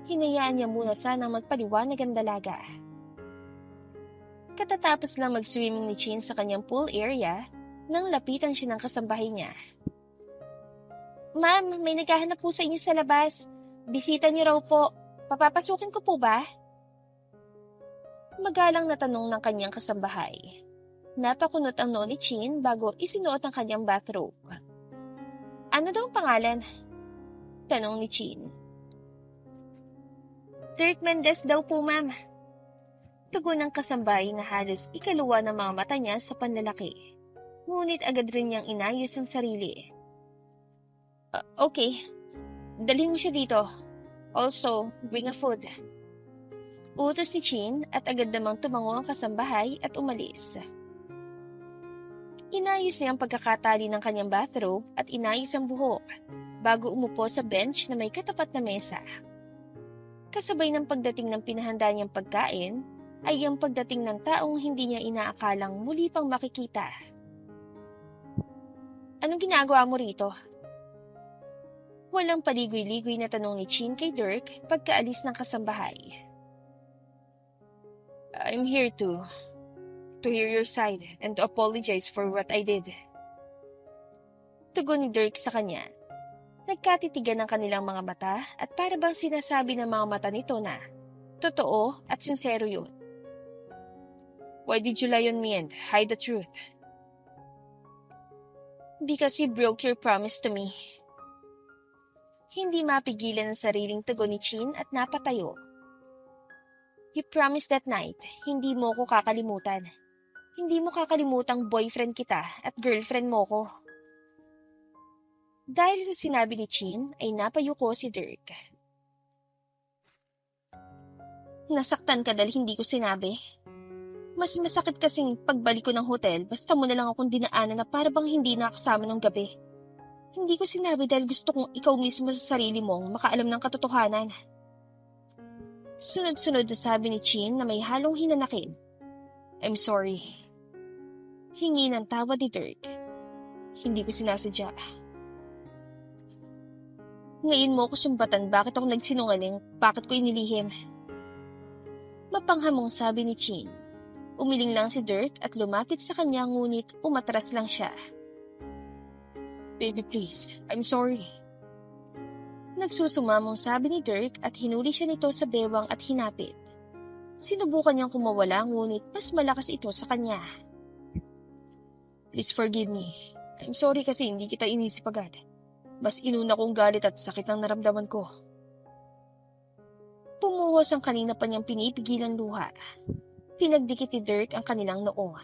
Hinayaan niya muna sanang magpaliwanag ang dalaga. Katatapos lang mag-swimming ni Chin sa kanyang pool area nang lapitan siya ng kasambahay niya. Ma'am, may naghahanap po sa inyo sa labas. Bisita niyo raw po. Papapasukin ko po ba? Magalang na tanong ng kanyang kasambahay. Napakunot ang noo ni Chin bago isinuot ang kanyang bathrobe. Ano daw ang pangalan? Tanong ni Chin. Dirk Mendez daw po, ma'am. Tugon ng kasambahay na halos ikaluwa ng mga mata niya sa panlalaki. Ngunit agad rin niyang inayos ang sarili. Okay. Dalhin mo siya dito. Also, bring a food. Utos ni Chin at agad namang tumango ang kasambahay at umalis. Inayos niya ang pagkakatali ng kanyang bathrobe at inayos ang buhok bago umupo sa bench na may katapat na mesa. Kasabay ng pagdating ng pinahanda niyang pagkain ay ang pagdating ng taong hindi niya inaakalang muli pang makikita. Anong ginagawa mo rito? Walang paligoy-ligoy na tanong ni Chin kay Dirk pagkaalis ng kasambahay. I'm here to hear your side and to apologize for what I did. Tugon ni Dirk sa kanya. Nagkatitigan ang kanilang mga mata at para bang sinasabi ng mga mata nito na totoo at sincero yun. Why did you lie on me and hide the truth? Because you broke your promise to me. Hindi mapigilan ang sariling tugon ni Chin at napatayo. You promised that night, hindi mo ko kakalimutan. Hindi mo kakalimutang boyfriend kita at girlfriend mo ko. Dahil sa sinabi ni Chin ay napayuko si Dirk. Nasaktan ka dahil hindi ko sinabi. Mas masakit kasing pagbalik ko ng hotel basta mo na lang akong dinaanan na para bang hindi nakasama ng gabi. Hindi ko sinabi dahil gusto kong ikaw mismo sa sarili mong makaalam ng katotohanan. Sunod-sunod na sabi ni Chin na may halong hinanakit. I'm sorry. Hingi ng tawad ni Dirk. Hindi ko sinasadya. Ngayon mo ko sumbatan bakit ako nagsinungaling, bakit ko inilihim. Mapanghamong sabi ni Chin. Umiling lang si Dirk at lumapit sa kanya ngunit umatras lang siya. Baby please, I'm sorry. Nagsusumamong sabi ni Dirk at hinuli siya nito sa bewang at hinapit. Sinubukan niyang kumawala ngunit mas malakas ito sa kanya. Please forgive me. I'm sorry kasi hindi kita inisip agad. Mas inuna kong galit at sakit ang naramdaman ko. Pumuhos ang kanina pa niyang pinipigilan luha. Pinagdikit ni Dirk ang kanilang noo.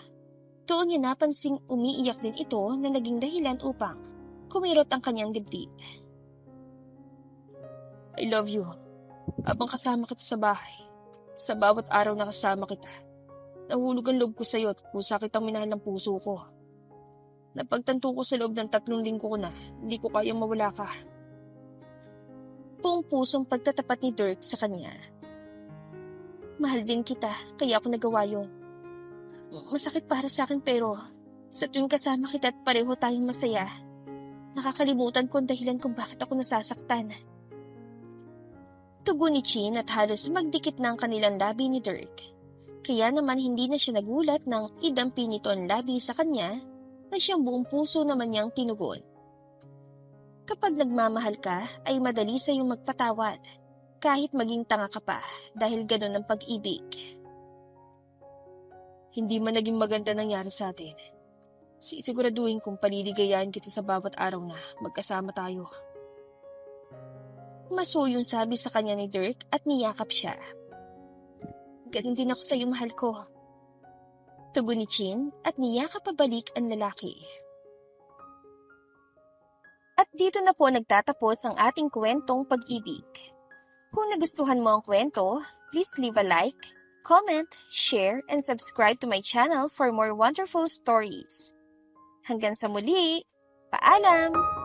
Doon niya napansing umiiyak din ito na naging dahilan upang kumirot ang kanyang dibdib. I love you. Habang kasama kita sa bahay, sa bawat araw na kasama kita, nahulog ang loob ko sa iyo at kusa kitang minahal ng puso ko. Napagtanto ko sa loob ng 3 linggo ko na hindi ko kayang mawala ka. Buong pusong pagtatapat ni Dirk sa kanya. Mahal din kita, kaya ako nagawa yun. Masakit para sa akin pero sa tuwing kasama kita at pareho tayong masaya, nakakalimutan ko ang dahilan kung bakit ako nasasaktan. Tugon ni Chin at halos magdikit na ang kanilang labi ni Dirk. Kaya naman hindi na siya nagulat nang idampi nito ang labi sa kanya na siyang buong puso naman niyang tinugon. Kapag nagmamahal ka ay madali sa iyong magpatawad. Kahit maging tanga ka pa dahil ganun ang pag-ibig. Hindi man naging maganda nangyari sa atin. Sisiguraduhin kong paliligayahan kita sa bawat araw na magkasama tayo. Masuyong sabi sa kanya ni Dirk at niyakap siya. Ganun din ako sa iyo, mahal ko. Tugon ni Chin at niyakap pabalik ang lalaki. At dito na po nagtatapos ang ating kwentong pag-ibig. Kung nagustuhan mo ang kwento, please leave a like, comment, share, and subscribe to my channel for more wonderful stories. Hanggang sa muli, paalam!